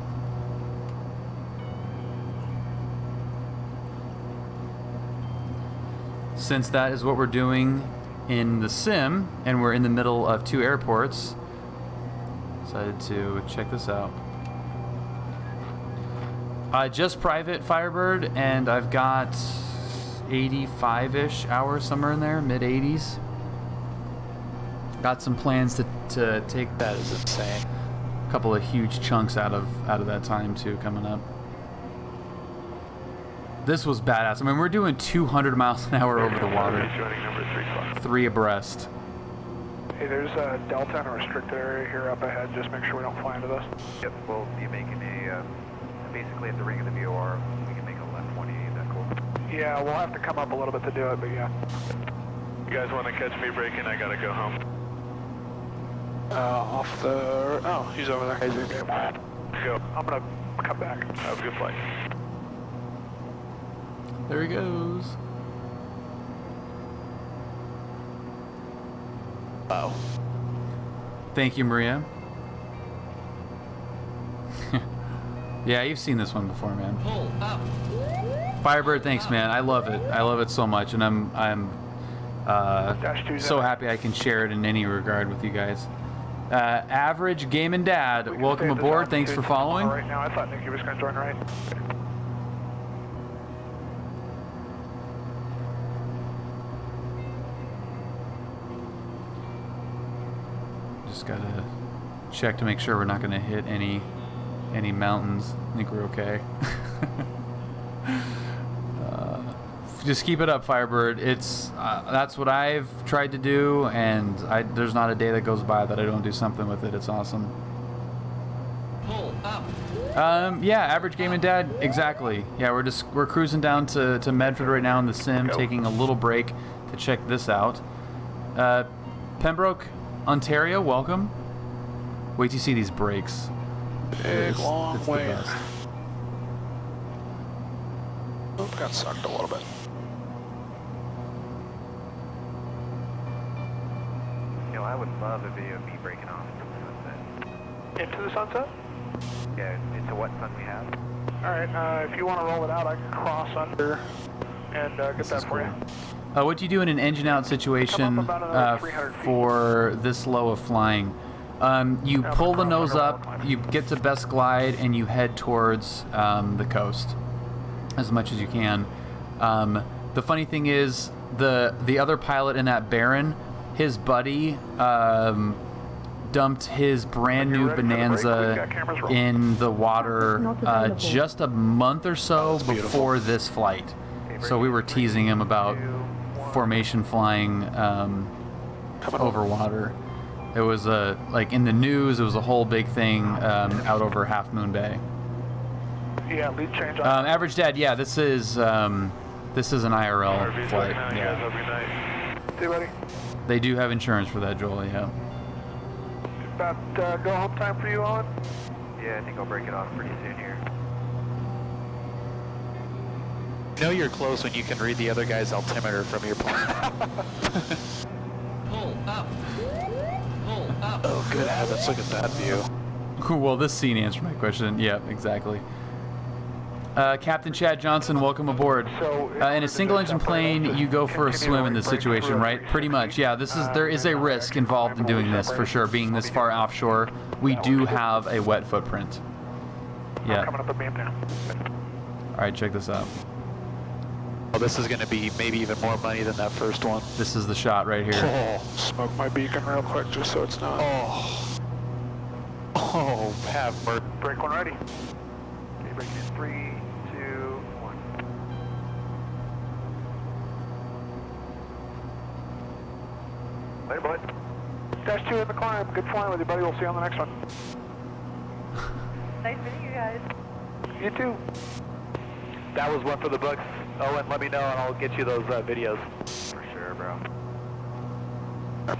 Since that is what we're doing in the sim, and we're in the middle of 2 airports, decided to check this out. Just private Firebird, and I've got 85-ish hours, somewhere in there, mid-80s. Got some plans to take that. Is insane. A couple of huge chunks out of that time too coming up. This was badass. I mean, we're doing 200 miles an hour over the water. RV's joining number 3 clock. 3 abreast. Hey, there's a delta and a restricted area here up ahead. Just make sure we don't fly into this. Yep, we'll be making a, basically at the ring of the VOR, we can make a left 180, is that cool? Yeah, we'll have to come up a little bit to do it, but yeah. You guys want to catch me braking? I gotta go home. Off the... Oh, he's over there. Go. I'm gonna come back. Have a good flight. There he goes. Wow. Thank you, Maria. Yeah, you've seen this one before, man. Pull up. Firebird, thanks, man. I love it. I love it so much, and I'm Dash 2's so in. happy I can share it in any regard with you guys. Average Game and Dad, We can welcome stay at this aboard. Thanks for altitude following. Right now, I thought Nikki was gonna join right. Just gotta check to make sure we're not gonna hit any mountains. I think we're okay. Just keep it up, Firebird. It's that's what I've tried to do, and there's not a day that goes by that I don't do something with it. It's awesome. Pull up. Yeah, average Game and Dad, exactly. Yeah, we're cruising down to Medford right now in the sim, taking a little break to check this out. Pembroke, Ontario, welcome. Wait till you see these brakes. Big, long it's the way. best. Oh, got sucked a little bit. You know, I would love a video of me breaking off from the sunset. Into the sunset? Yeah, into what sun we have. Alright, if you want to roll it out, I can cross under and get This that is for cool. you. What do you do in an engine out situation about another 300 feet. for this low of flying? You Yeah, pull the across nose under up, water. you get to best glide, and you head towards the coast as much as you can. The funny thing is, the other pilot in that Baron, his buddy dumped his brand new Bonanza in the water just a month or so before this flight. So we were teasing him about formation flying over water. It was like in the news. It was a whole big thing out over Half Moon Bay. Yeah, lead change. Average Dad. Yeah, this is an IRL flight. Yeah. Stay ready. They do have insurance for that, Joel. Yeah. About go home time for you, Owen? Yeah, I think I'll break it off pretty soon here. You know you're close when you can read the other guy's altimeter from your plane. Pull up. Pull up. Oh, good heavens, look at that view. Well, this scene answered my question. Yeah, exactly. Captain Chad Johnson, welcome aboard. In a single-engine plane, you go for a swim in this situation, right? Pretty much, yeah. There is a risk involved in doing this for sure. Being this far offshore, we do have a wet footprint. Yeah. Coming up a beam now. All right, check this out. Oh, this is going to be maybe even more money than that first one. This is the shot right here. Oh, smoke my beacon real quick just so it's not. Oh, have mercy. Break one ready. Okay, breaking in 3, 2, 1. Later, boys. Dash 2 in the climb. Good flying with you, buddy. We'll see you on the next one. Nice meeting you guys. You too. That was one for the books. Owen, let me know and I'll get you those videos. For sure, bro.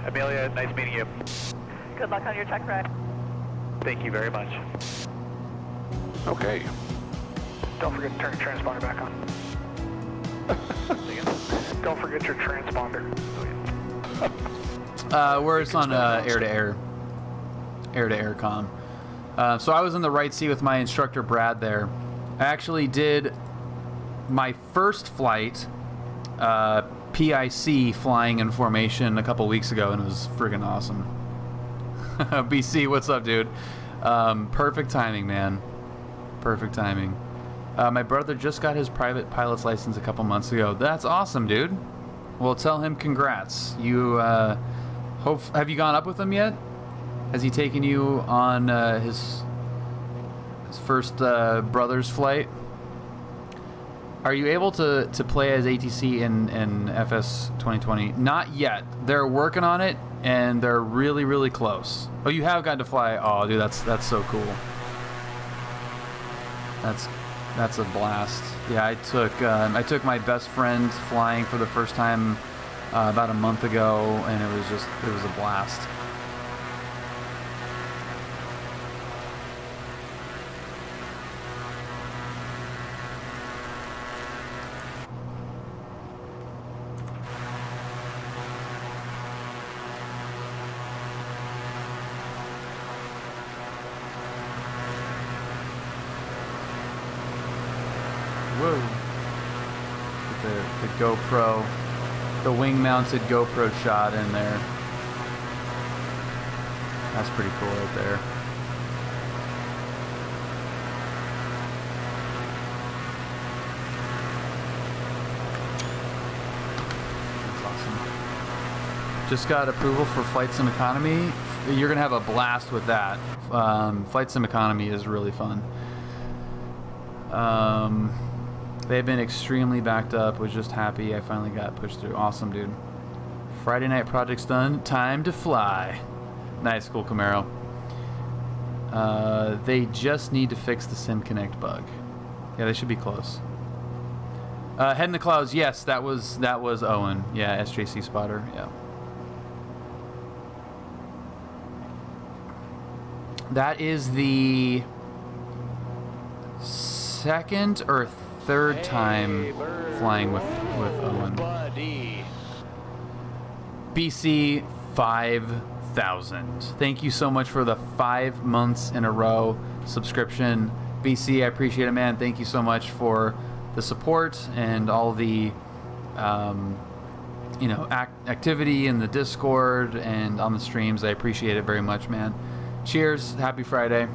Amelia, nice meeting you. Good luck on your tech ride. Thank you very much. Okay. Don't forget to turn your transponder back on. Don't forget your transponder. We're just on air-to-air comm. So I was in the right seat with my instructor Brad there. I actually did my first flight, PIC, flying in formation a couple weeks ago, and it was friggin' awesome. BC, what's up, dude? Perfect timing, man. Perfect timing. My brother just got his private pilot's license a couple months ago. That's awesome, dude. Well, tell him congrats. You have you gone up with him yet? Has he taken you on his first brother's flight? Are you able to play as ATC in FS 2020? Not yet. They're working on it, and they're really, really close. Oh, you have gotten to fly. Oh, dude, that's so cool. That's a blast. Yeah, I took my best friend flying for the first time about a month ago, and it was a blast. Whoa. The GoPro, the wing-mounted GoPro shot in there. That's pretty cool right there. That's awesome. Just got approval for Flight Sim Economy. You're going to have a blast with that. Flight Sim Economy is really fun. They've been extremely backed up. Was just happy I finally got pushed through. Awesome, dude. Friday night project's done. Time to fly. Nice, cool Camaro. They just need to fix the SimConnect bug. Yeah, they should be close. Head in the clouds. Yes, that was Owen. Yeah, SJC spotter. Yeah. That is the second or third time flying with Owen. BC 5,000. Thank you so much for the 5 months in a row subscription. BC, I appreciate it, man. Thank you so much for the support and all the activity in the Discord and on the streams. I appreciate it very much, man. Cheers. Happy Friday.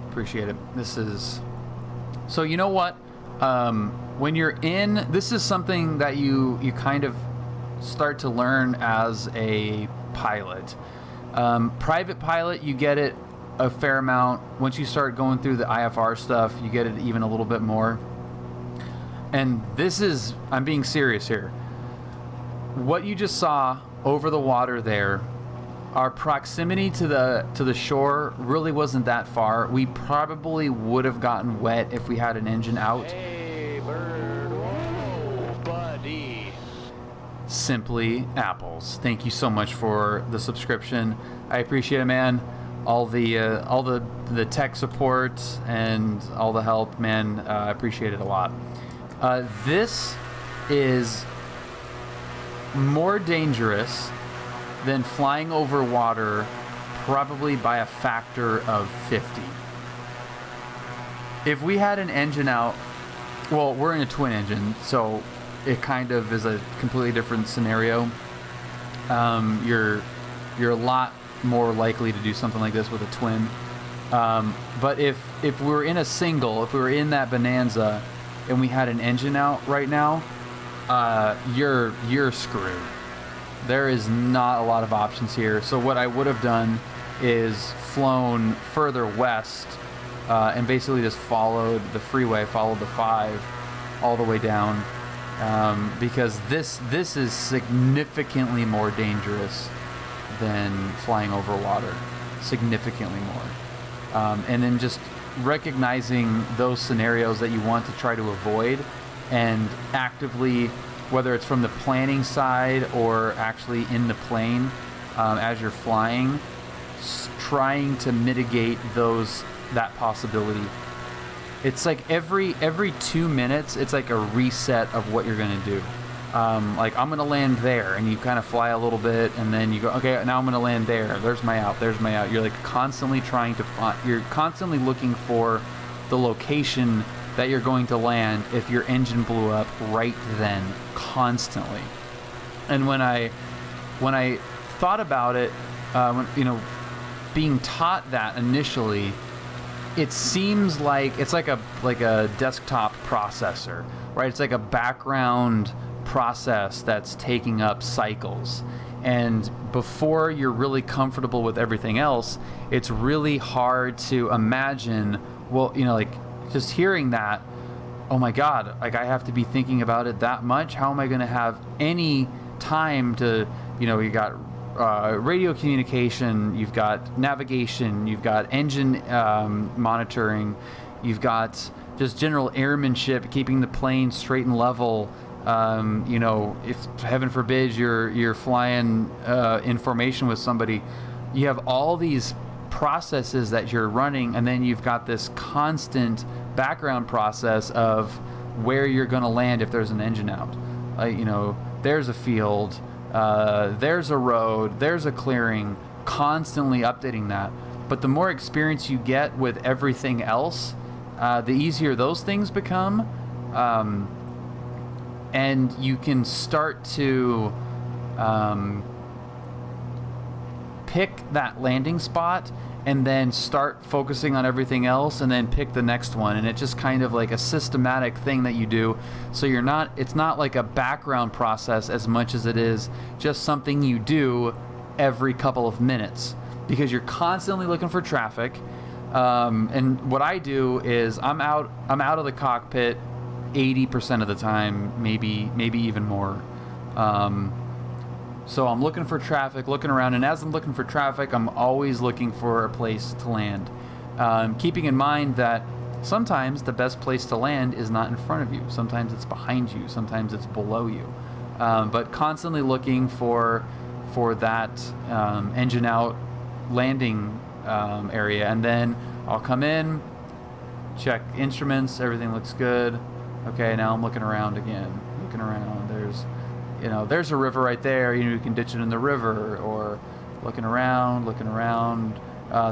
Appreciate it. This is... So you know what? When you're in, this is something that you kind of start to learn as a pilot. Private pilot, you get it a fair amount. Once you start going through the IFR stuff, you get it even a little bit more. And this is, I'm being serious here. What you just saw over the water there, our proximity to the shore really wasn't that far. We probably would have gotten wet if we had an engine out. Hey, bird. Whoa, buddy. Simply Apples. Thank you so much for the subscription. I appreciate it, man. All the tech support and all the help, man. I appreciate it a lot. This is more dangerous than flying over water, probably by a factor of 50. If we had an engine out, well, we're in a twin engine, so it kind of is a completely different scenario. You're a lot more likely to do something like this with a twin. But if we were in a single, if we were in that Bonanza and we had an engine out right now, you're screwed. There is not a lot of options here. So what I would have done is flown further west and basically just followed the freeway, followed the 5 all the way down, because this is significantly more dangerous than flying over water, significantly more. And then just recognizing those scenarios that you want to try to avoid, and actively, whether it's from the planning side or actually in the plane as you're flying, trying to mitigate that possibility. It's like every 2 minutes, it's like a reset of what you're gonna do. Like, I'm gonna land there, and you kind of fly a little bit, and then you go, okay, now I'm gonna land there. There's my out. There's my out. You're like constantly trying to find. You're constantly looking for the location that you're going to land if your engine blew up right then, constantly. And when I thought about it, being taught that initially, it seems like it's like a desktop processor, right? It's like a background process that's taking up cycles. And before you're really comfortable with everything else, it's really hard to imagine, well, just hearing that, oh my God, like I have to be thinking about it that much? How am I going to have any time to, you got radio communication, you've got navigation, you've got engine monitoring, you've got just general airmanship, keeping the plane straight and level. If heaven forbid you're flying in formation with somebody, you have all these processes that you're running, and then you've got this constant background process of where you're going to land if there's an engine out. There's a field, there's a road, there's a clearing, constantly updating that. But the more experience you get with everything else, the easier those things become, and you can start to pick that landing spot and then start focusing on everything else, and then pick the next one. And it's just kind of like a systematic thing that you do. So it's not like a background process as much as it is just something you do every couple of minutes, because you're constantly looking for traffic. And what I do is I'm out of the cockpit 80% of the time, maybe even more. So I'm looking for traffic, looking around, and as I'm looking for traffic, I'm always looking for a place to land. Keeping in mind that sometimes the best place to land is not in front of you. Sometimes it's behind you. Sometimes it's below you. But constantly looking for that engine out landing area. And then I'll come in, check instruments, everything looks good. Okay, now I'm looking around again. Looking around, there's a river right there. You can ditch it in the river, or looking around.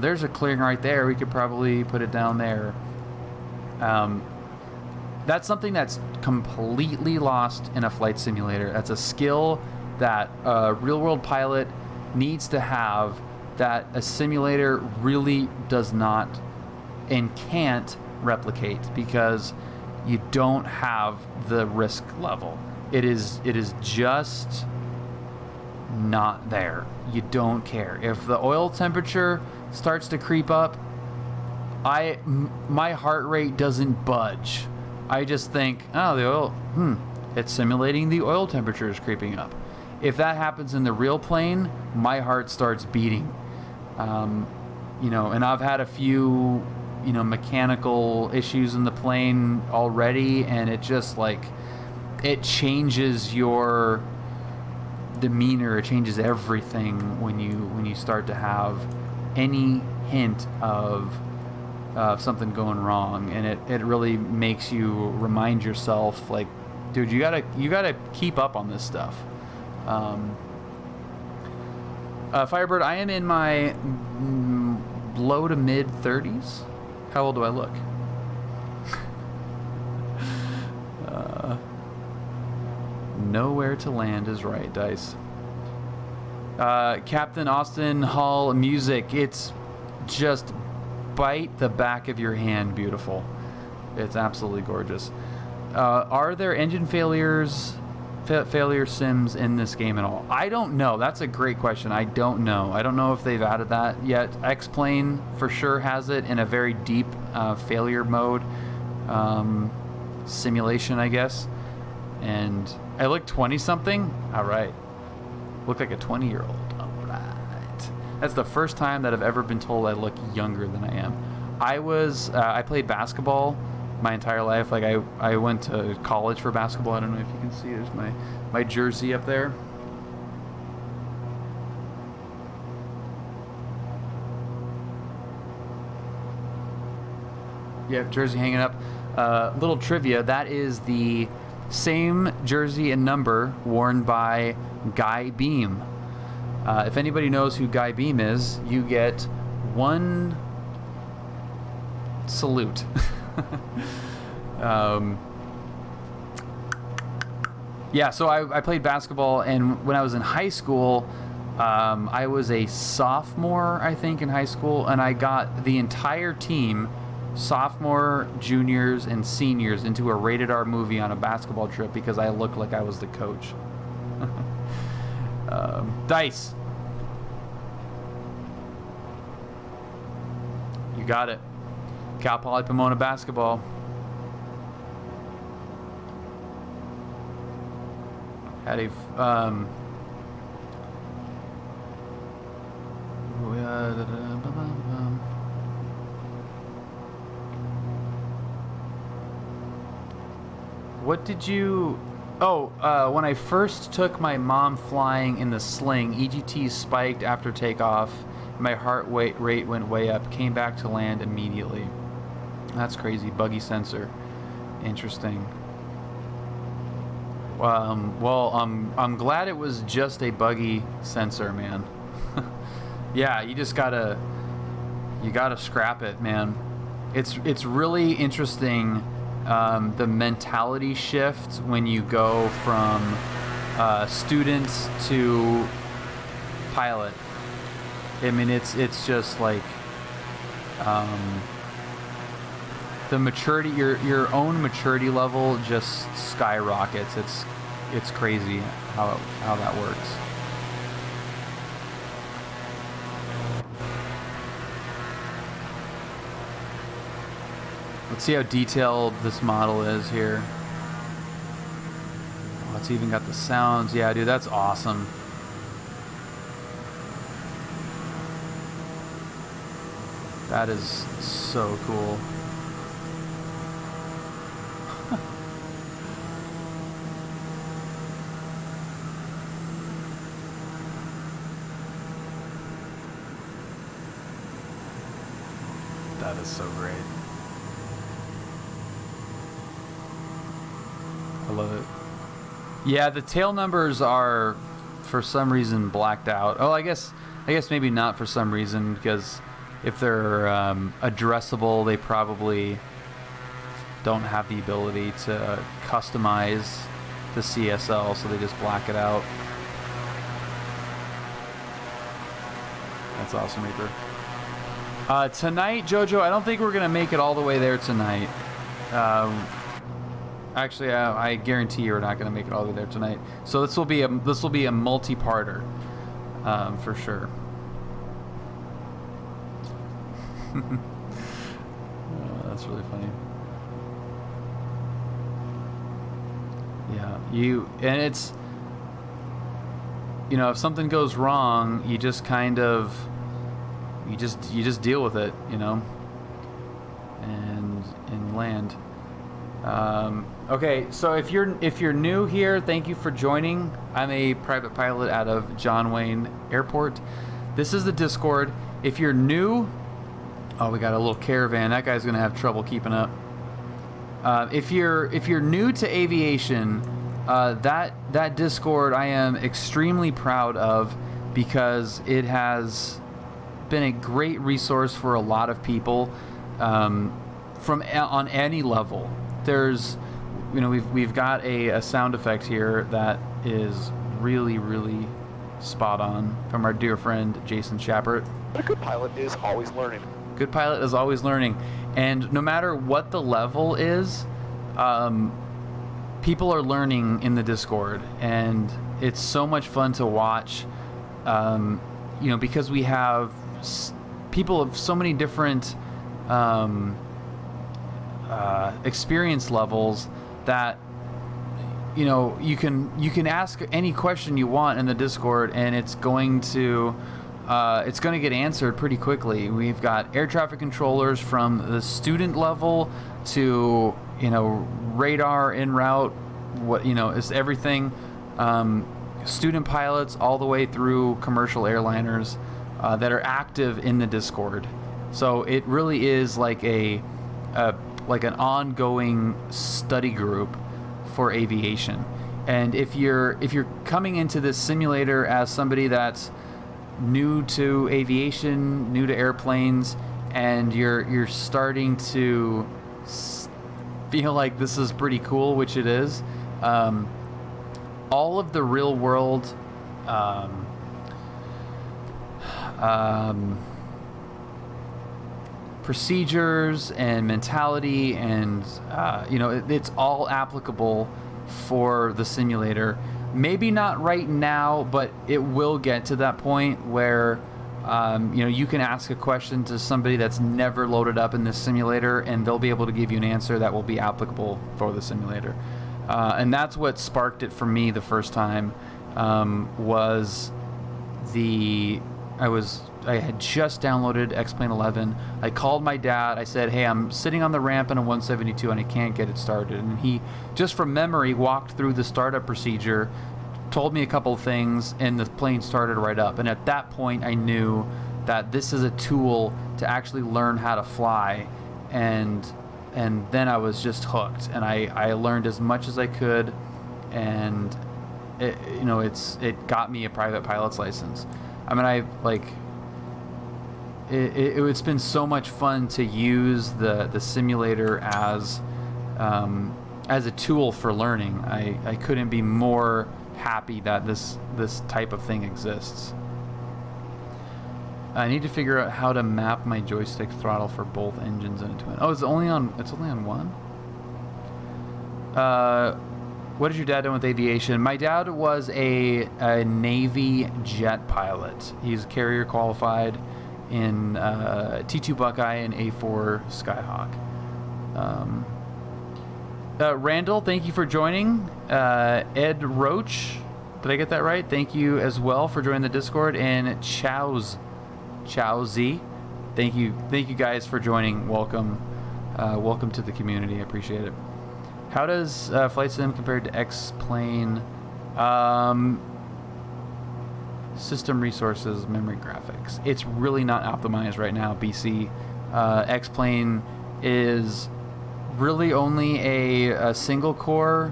There's a clearing right there. We could probably put it down there. That's something that's completely lost in a flight simulator. That's a skill that a real-world pilot needs to have, that a simulator really does not and can't replicate, because you don't have the risk level. It is just not there. You don't care. If the oil temperature starts to creep up, my heart rate doesn't budge. I just think, oh, the oil, it's simulating the oil temperature is creeping up. If that happens in the real plane, my heart starts beating. You know, and I've had a few, you know, mechanical issues in the plane already, and it just like, it changes your demeanor. It changes everything when you start to have any hint of something going wrong, and it really makes you remind yourself, like, dude, you gotta keep up on this stuff. Firebird, I am in my low to mid 30s. How old do I look? Nowhere to land is right, Dice. Captain Austin Hall music. It's just bite the back of your hand beautiful. It's absolutely gorgeous. Are there engine failure sims in this game at all? I don't know. That's a great question. I don't know. I don't know if they've added that yet. X-Plane for sure has it in a very deep failure mode simulation, I guess. And I look 20-something? All right. Look like a 20-year-old. All right. That's the first time that I've ever been told I look younger than I am. I played basketball my entire life. Like I went to college for basketball. I don't know if you can see, there's my jersey up there. Yeah, jersey hanging up. Little trivia, that is the same jersey and number worn by Guy Beam. If anybody knows who Guy Beam is, you get one salute. Yeah, so I played basketball, and when I was in high school, I was a sophomore, I think, in high school, and I got the entire team, sophomore, juniors, and seniors, into a rated R movie on a basketball trip because I looked like I was the coach. Dice. You got it. Cal Poly Pomona basketball. Had a what did you... when I first took my mom flying in the sling, EGT spiked after takeoff. My heart rate went way up. Came back to land immediately. That's crazy. Buggy sensor. Interesting. Well, I'm glad it was just a buggy sensor, man. Yeah, you gotta scrap it, man. It's really interesting, the mentality shift when you go from student to pilot. I mean, it's just like the maturity, your own maturity level just skyrockets. It's crazy how that works. Let's see how detailed this model is here. Oh, it's even got the sounds. Yeah, dude, that's awesome. That is so cool. That is so great. I love it. Yeah, the tail numbers are for some reason blacked out. Oh, I guess maybe not for some reason, because if they're addressable, they probably don't have the ability to customize the CSL, so they just black it out. That's awesome, Reaper. Tonight, Jojo, I don't think we're going to make it all the way there tonight. Actually, I guarantee you're not going to make it all the way there tonight. So this will be a multi-parter, for sure. That's really funny. Yeah, and it's, you know, if something goes wrong, you just kind of, you just deal with it, you know, and land. Okay, so if you're new here, thank you for joining. I'm a private pilot out of John Wayne Airport. This is the Discord. If you're new, oh, we got a little caravan. That guy's gonna have trouble keeping up. If you're new to aviation, that Discord I am extremely proud of, because it has been a great resource for a lot of people, on any level. There's, you know, we've got a sound effect here that is really spot on from our dear friend Jason Shapert. But a good pilot is always learning. Good pilot is always learning, and no matter what the level is, people are learning in the Discord, and it's so much fun to watch. You know, because we have people of so many different experience levels that, you know, you can ask any question you want in the Discord, and it's going to get answered pretty quickly. We've got air traffic controllers from the student level to, you know, radar en route, what, you know, is everything. Student pilots all the way through commercial airliners that are active in the Discord. So it really is like an ongoing study group for aviation. And if you're coming into this simulator as somebody that's new to aviation, new to airplanes, and you're starting to feel like this is pretty cool, which it is, all of the real world procedures and mentality, and you know, it's all applicable for the simulator. Maybe not right now, but it will get to that point where you know, you can ask a question to somebody that's never loaded up in this simulator, and they'll be able to give you an answer that will be applicable for the simulator. And that's what sparked it for me the first time. Was I had just downloaded X-Plane 11. I called my dad. I said, hey, I'm sitting on the ramp in a 172 and I can't get it started. And he, just from memory, walked through the startup procedure, told me a couple of things, and the plane started right up. And at that point, I knew that this is a tool to actually learn how to fly. And then I was just hooked. And I learned as much as I could. And, you know, it got me a private pilot's license. I mean, it's been so much fun to use the simulator as a tool for learning. I couldn't be more happy that this type of thing exists. I need to figure out how to map my joystick throttle for both engines in a twin. Oh, it's only on one? What is your dad doing with aviation? My dad was a Navy jet pilot. He's carrier qualified in T2 Buckeye and A4 Skyhawk. Randall, thank you for joining. Ed Roach, did I get that right? Thank you as well for joining the Discord. And Chowzy, thank you guys for joining. Welcome to the community. I appreciate it. How does Flight Sim compare to X-Plane? System resources, memory, graphics. It's really not optimized right now, BC. X-Plane is really only a single core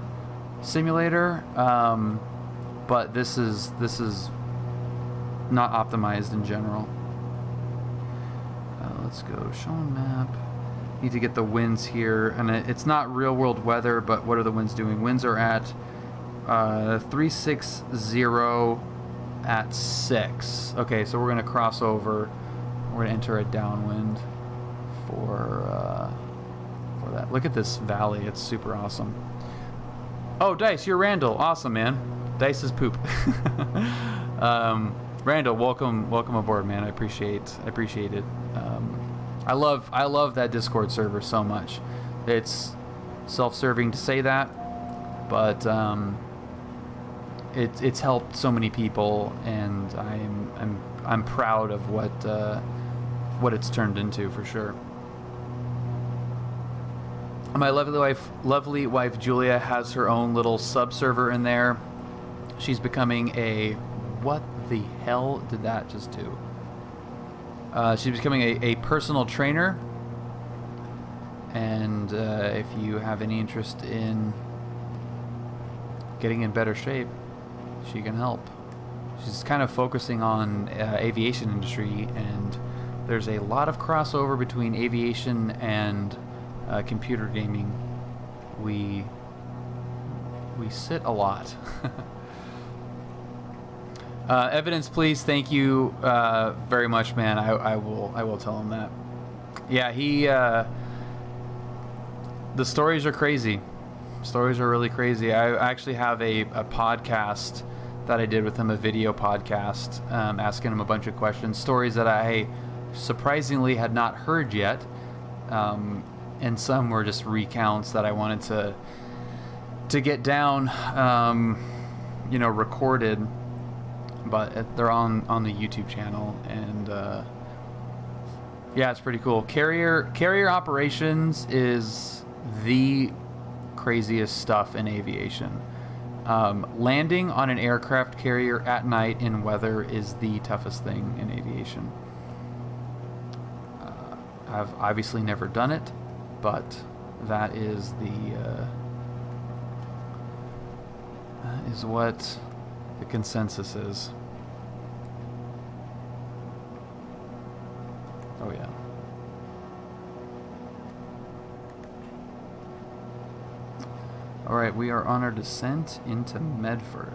simulator, but this is not optimized in general. Let's go show map. Need to get the winds here, and it's not real world weather, but what are the winds doing? Winds are at 360 at 6. Okay, so we're gonna cross over. We're gonna enter a downwind for that. Look at this valley; it's super awesome. Oh, Dice, you're Randall. Awesome, man. Dice is poop. Randall, welcome aboard, man. I appreciate it. I love that Discord server so much. It's self-serving to say that, but it's helped so many people, and I'm proud of what it's turned into for sure. My lovely wife Julia has her own little sub server in there. She's becoming a what the hell did that just do? She's becoming a personal trainer, and if you have any interest in getting in better shape, she can help. She's kind of focusing on aviation industry, and there's a lot of crossover between aviation and computer gaming. We sit a lot. Evidence, please. Thank you very much, man. I will tell him that. Yeah, he. The stories are crazy. Stories are really crazy. I actually have a podcast that I did with him, a video podcast, asking him a bunch of questions, stories that I surprisingly had not heard yet, and some were just recounts that I wanted to get down, recorded. But they're on the YouTube channel, and yeah, it's pretty cool. Carrier operations is the craziest stuff in aviation. Landing on an aircraft carrier at night in weather is the toughest thing in aviation. I've obviously never done it, but that is what the consensus is. Oh yeah. Alright, we are on our descent into Medford.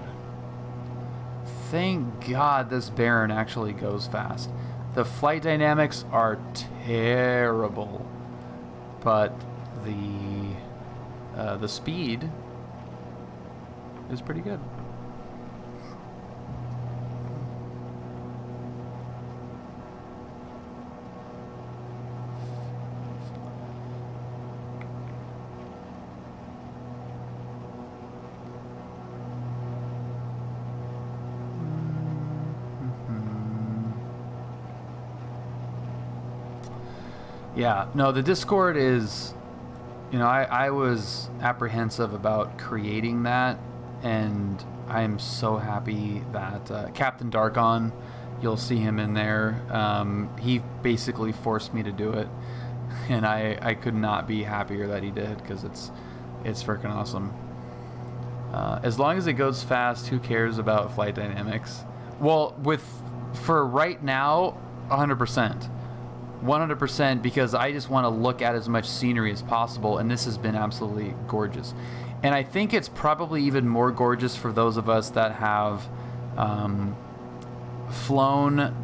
Thank God this Baron actually goes fast. The flight dynamics are terrible, but the speed is pretty good. Yeah, no, the Discord is, I was apprehensive about creating that, and I'm so happy that Captain Darkon, you'll see him in there. He basically forced me to do it, and I could not be happier that he did, because it's freaking awesome. As long as it goes fast, who cares about flight dynamics? Well, for right now, 100%. 100%, because I just want to look at as much scenery as possible, and this has been absolutely gorgeous. And I think it's probably even more gorgeous for those of us that have flown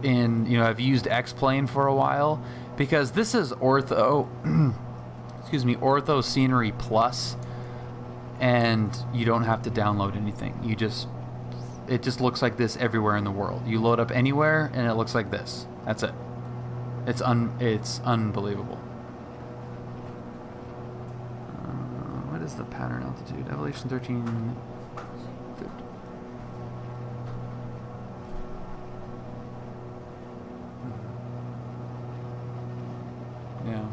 in, have used X-Plane for a while, because this is ortho, ortho scenery plus, and you don't have to download anything. It just looks like this everywhere in the world. You load up anywhere, and it looks like this. That's it. It's unbelievable. What is the pattern altitude? Evolution 13. Yeah.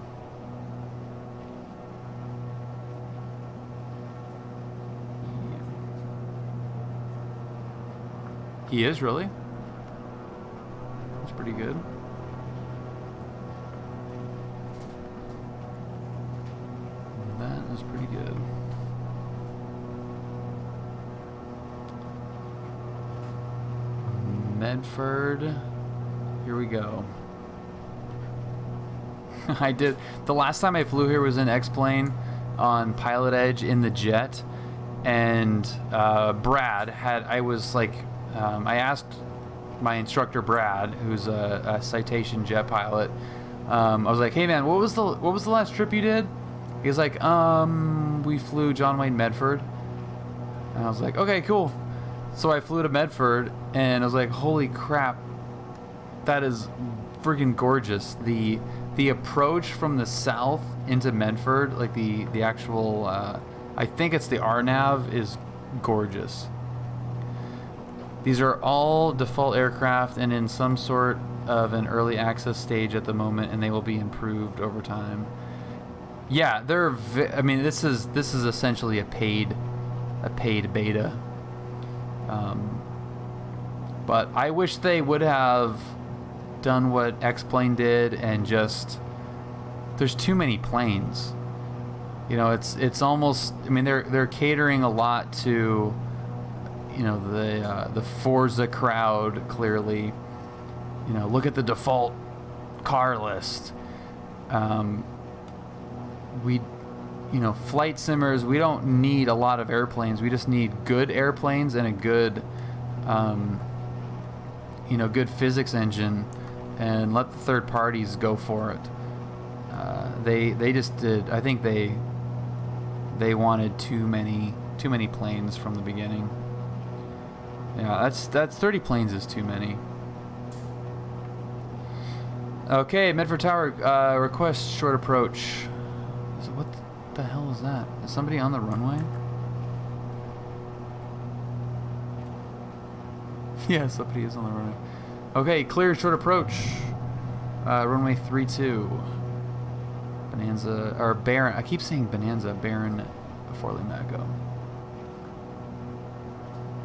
He is, really? That's pretty good. That is pretty good. Medford. Here we go. I did. The last time I flew here was in X-Plane on Pilot Edge in the jet. And Brad had, I asked my instructor Brad, who's a Citation jet pilot. I was like, hey man, what was the last trip you did? He's like, we flew John Wayne Medford. And I was like, okay, cool. So I flew to Medford, and I was like, holy crap, that is freaking gorgeous. The approach from the south into Medford, like the actual, I think it's the RNAV, is gorgeous. These are all default aircraft and in some sort of an early access stage at the moment, and they will be improved over time. Yeah, I mean, this is essentially a paid beta. But I wish they would have done what X-Plane did and just, there's too many planes. You know, it's almost, I mean, they're catering a lot to, you know, the Forza crowd, clearly. You know, look at the default car list. You know, flight simmers, we don't need a lot of airplanes. We just need good airplanes and a good, you know, good physics engine, and let the third parties go for it. They just did. I think they wanted too many planes from the beginning. Yeah, that's 30 planes is too many. Okay, Medford Tower, request short approach. So what the hell is that? Is somebody on the runway? Yeah, somebody is on the runway. Okay, clear short approach. Runway 32. Bonanza, or Baron. I keep saying Bonanza, Baron before they let go.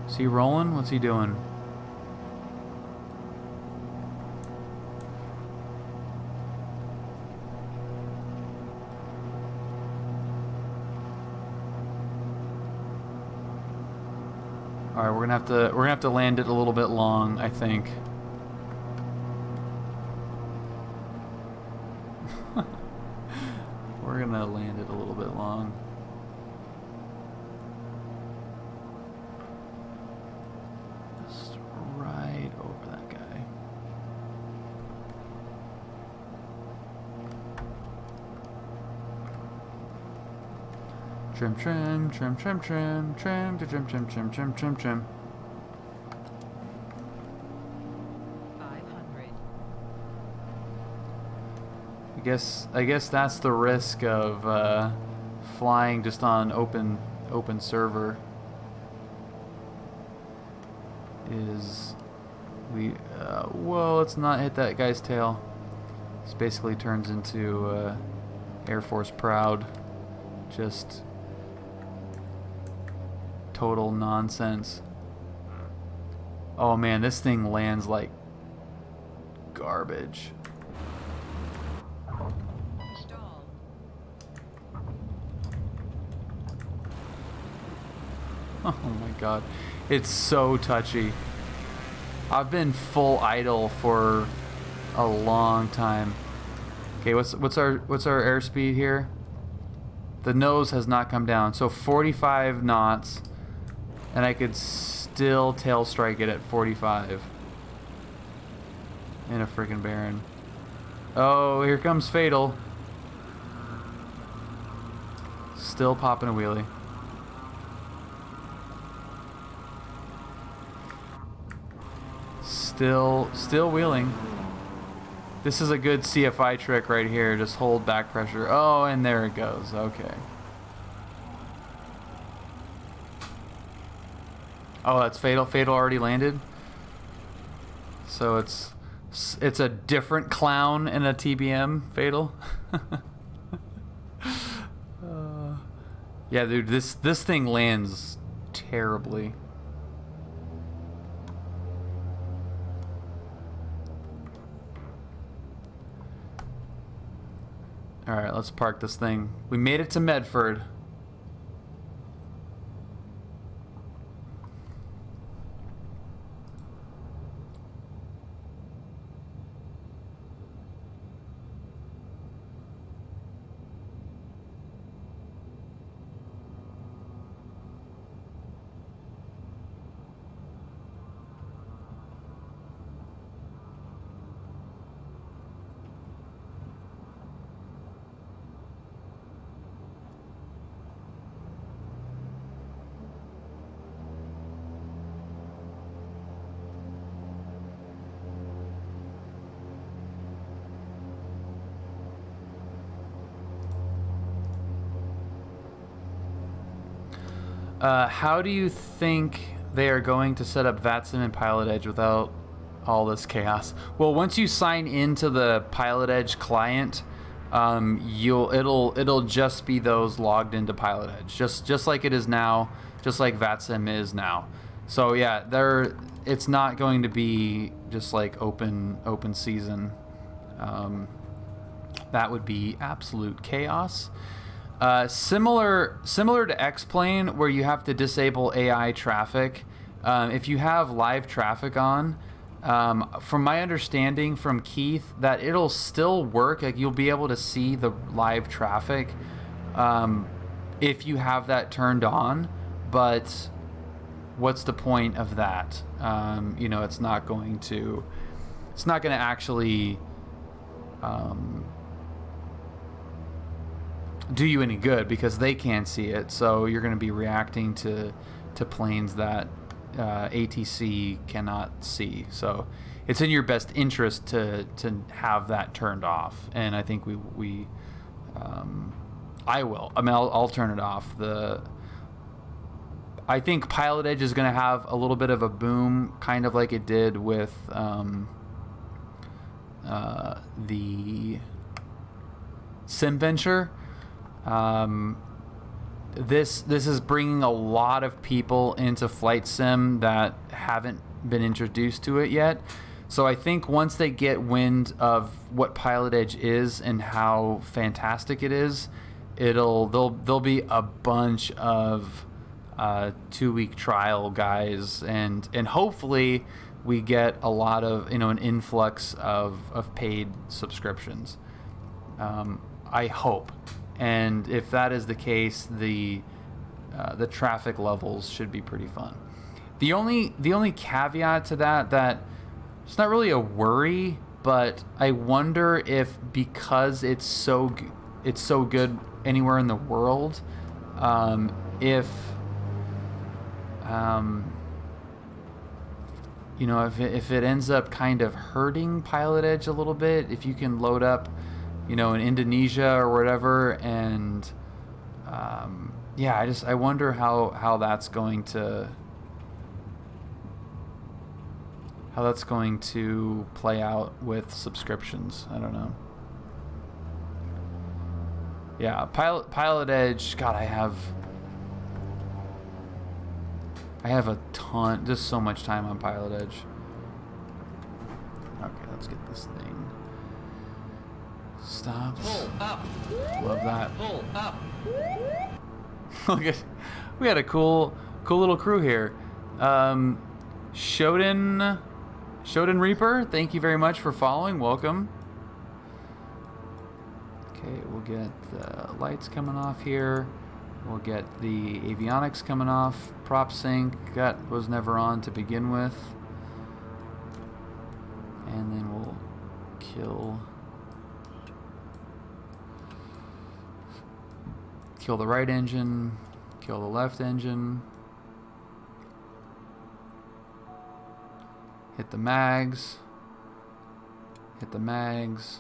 Is he rolling? What's he doing? All right, we're gonna have to land it a little bit long, I think. We're gonna land it a little bit long. Just right over that guy. Trim, trim, trim, trim, trim, trim, trim, trim, trim, trim, trim, trim. 500. I guess that's the risk of flying just on open server. Is whoa, let's not hit that guy's tail. This basically turns into Air Force proud. Just total nonsense. Oh man, this thing lands like garbage. Stall. Oh my god, it's so touchy. I've been full idle for a long time. Okay, what's our airspeed here? The nose has not come down, so 45 knots, and I could still tail strike it at 45 in a freaking Baron. Oh, here comes Fatal. Still popping a wheelie. Still wheeling. This is a good CFI trick right here. Just hold back pressure. Oh, and there it goes. Okay. Oh, that's Fatal. Fatal already landed. So it's a different clown in a TBM. Fatal. Yeah, dude. This thing lands terribly. Alright, let's park this thing. We made it to Medford. How do you think they are going to set up VATSIM and Pilot Edge without all this chaos? Well, once you sign into the Pilot Edge client, it'll just be those logged into Pilot Edge, just like it is now, just like VATSIM is now. So yeah, it's not going to be just like open season. That would be absolute chaos. Similar to X-Plane, where you have to disable AI traffic. If you have live traffic on, from my understanding from Keith, that it'll still work. Like, you'll be able to see the live traffic if you have that turned on. But what's the point of that? You know, it's not going to actually do you any good, because they can't see it. So you're going to be reacting to planes that ATC cannot see. So it's in your best interest to have that turned off. And I think I will. I mean, I'll turn it off. I think Pilot Edge is going to have a little bit of a boom, kind of like it did with the SimVenture. This is bringing a lot of people into flight sim that haven't been introduced to it yet. So I think once they get wind of what Pilot Edge is and how fantastic it is, there'll be a bunch of 2-week trial guys, and hopefully we get a lot of, you know, an influx of paid subscriptions. I hope. And if that is the case, the traffic levels should be pretty fun. The only caveat to that it's not really a worry, but I wonder if, because it's so good anywhere in the world, if you know, if it ends up kind of hurting Pilot Edge a little bit, if you can load up, you know, in Indonesia or whatever, and yeah, I wonder how that's going to play out with subscriptions. I don't know. Yeah, Pilot Edge. God, I have a ton, just so much time on Pilot Edge. Okay, let's get this thing. Stops. Pull up. Love that. Pull up. Look at, we had a cool little crew here. Shoden Reaper, thank you very much for following. Welcome. Okay, we'll get the lights coming off here. We'll get the avionics coming off. Prop sync, that was never on to begin with. And then we'll kill the right engine, kill the left engine. Hit the mags. Hit the mags.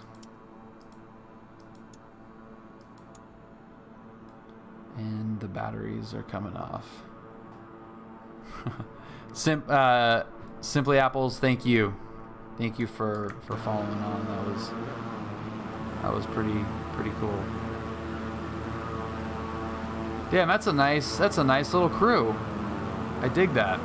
And the batteries are coming off. Simply Apples, thank you. Thank you for following on. That was pretty cool. Damn, that's a nice little crew. I dig that.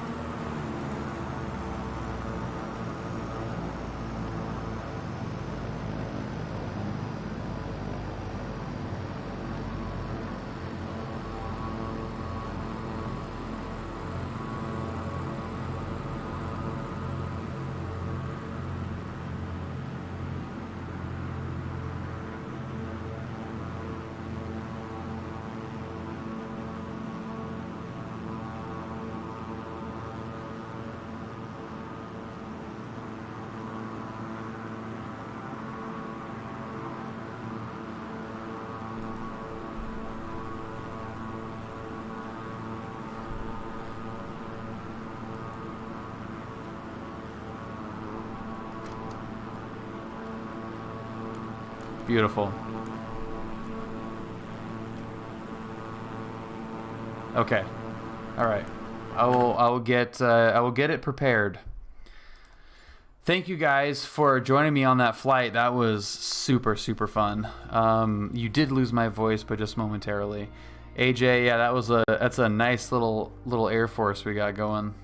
Beautiful. Okay. All right. I will get it prepared. Thank you guys for joining me on that flight. That was super, super fun. You did lose my voice, but just momentarily. AJ, yeah, that's a nice little Air Force we got going.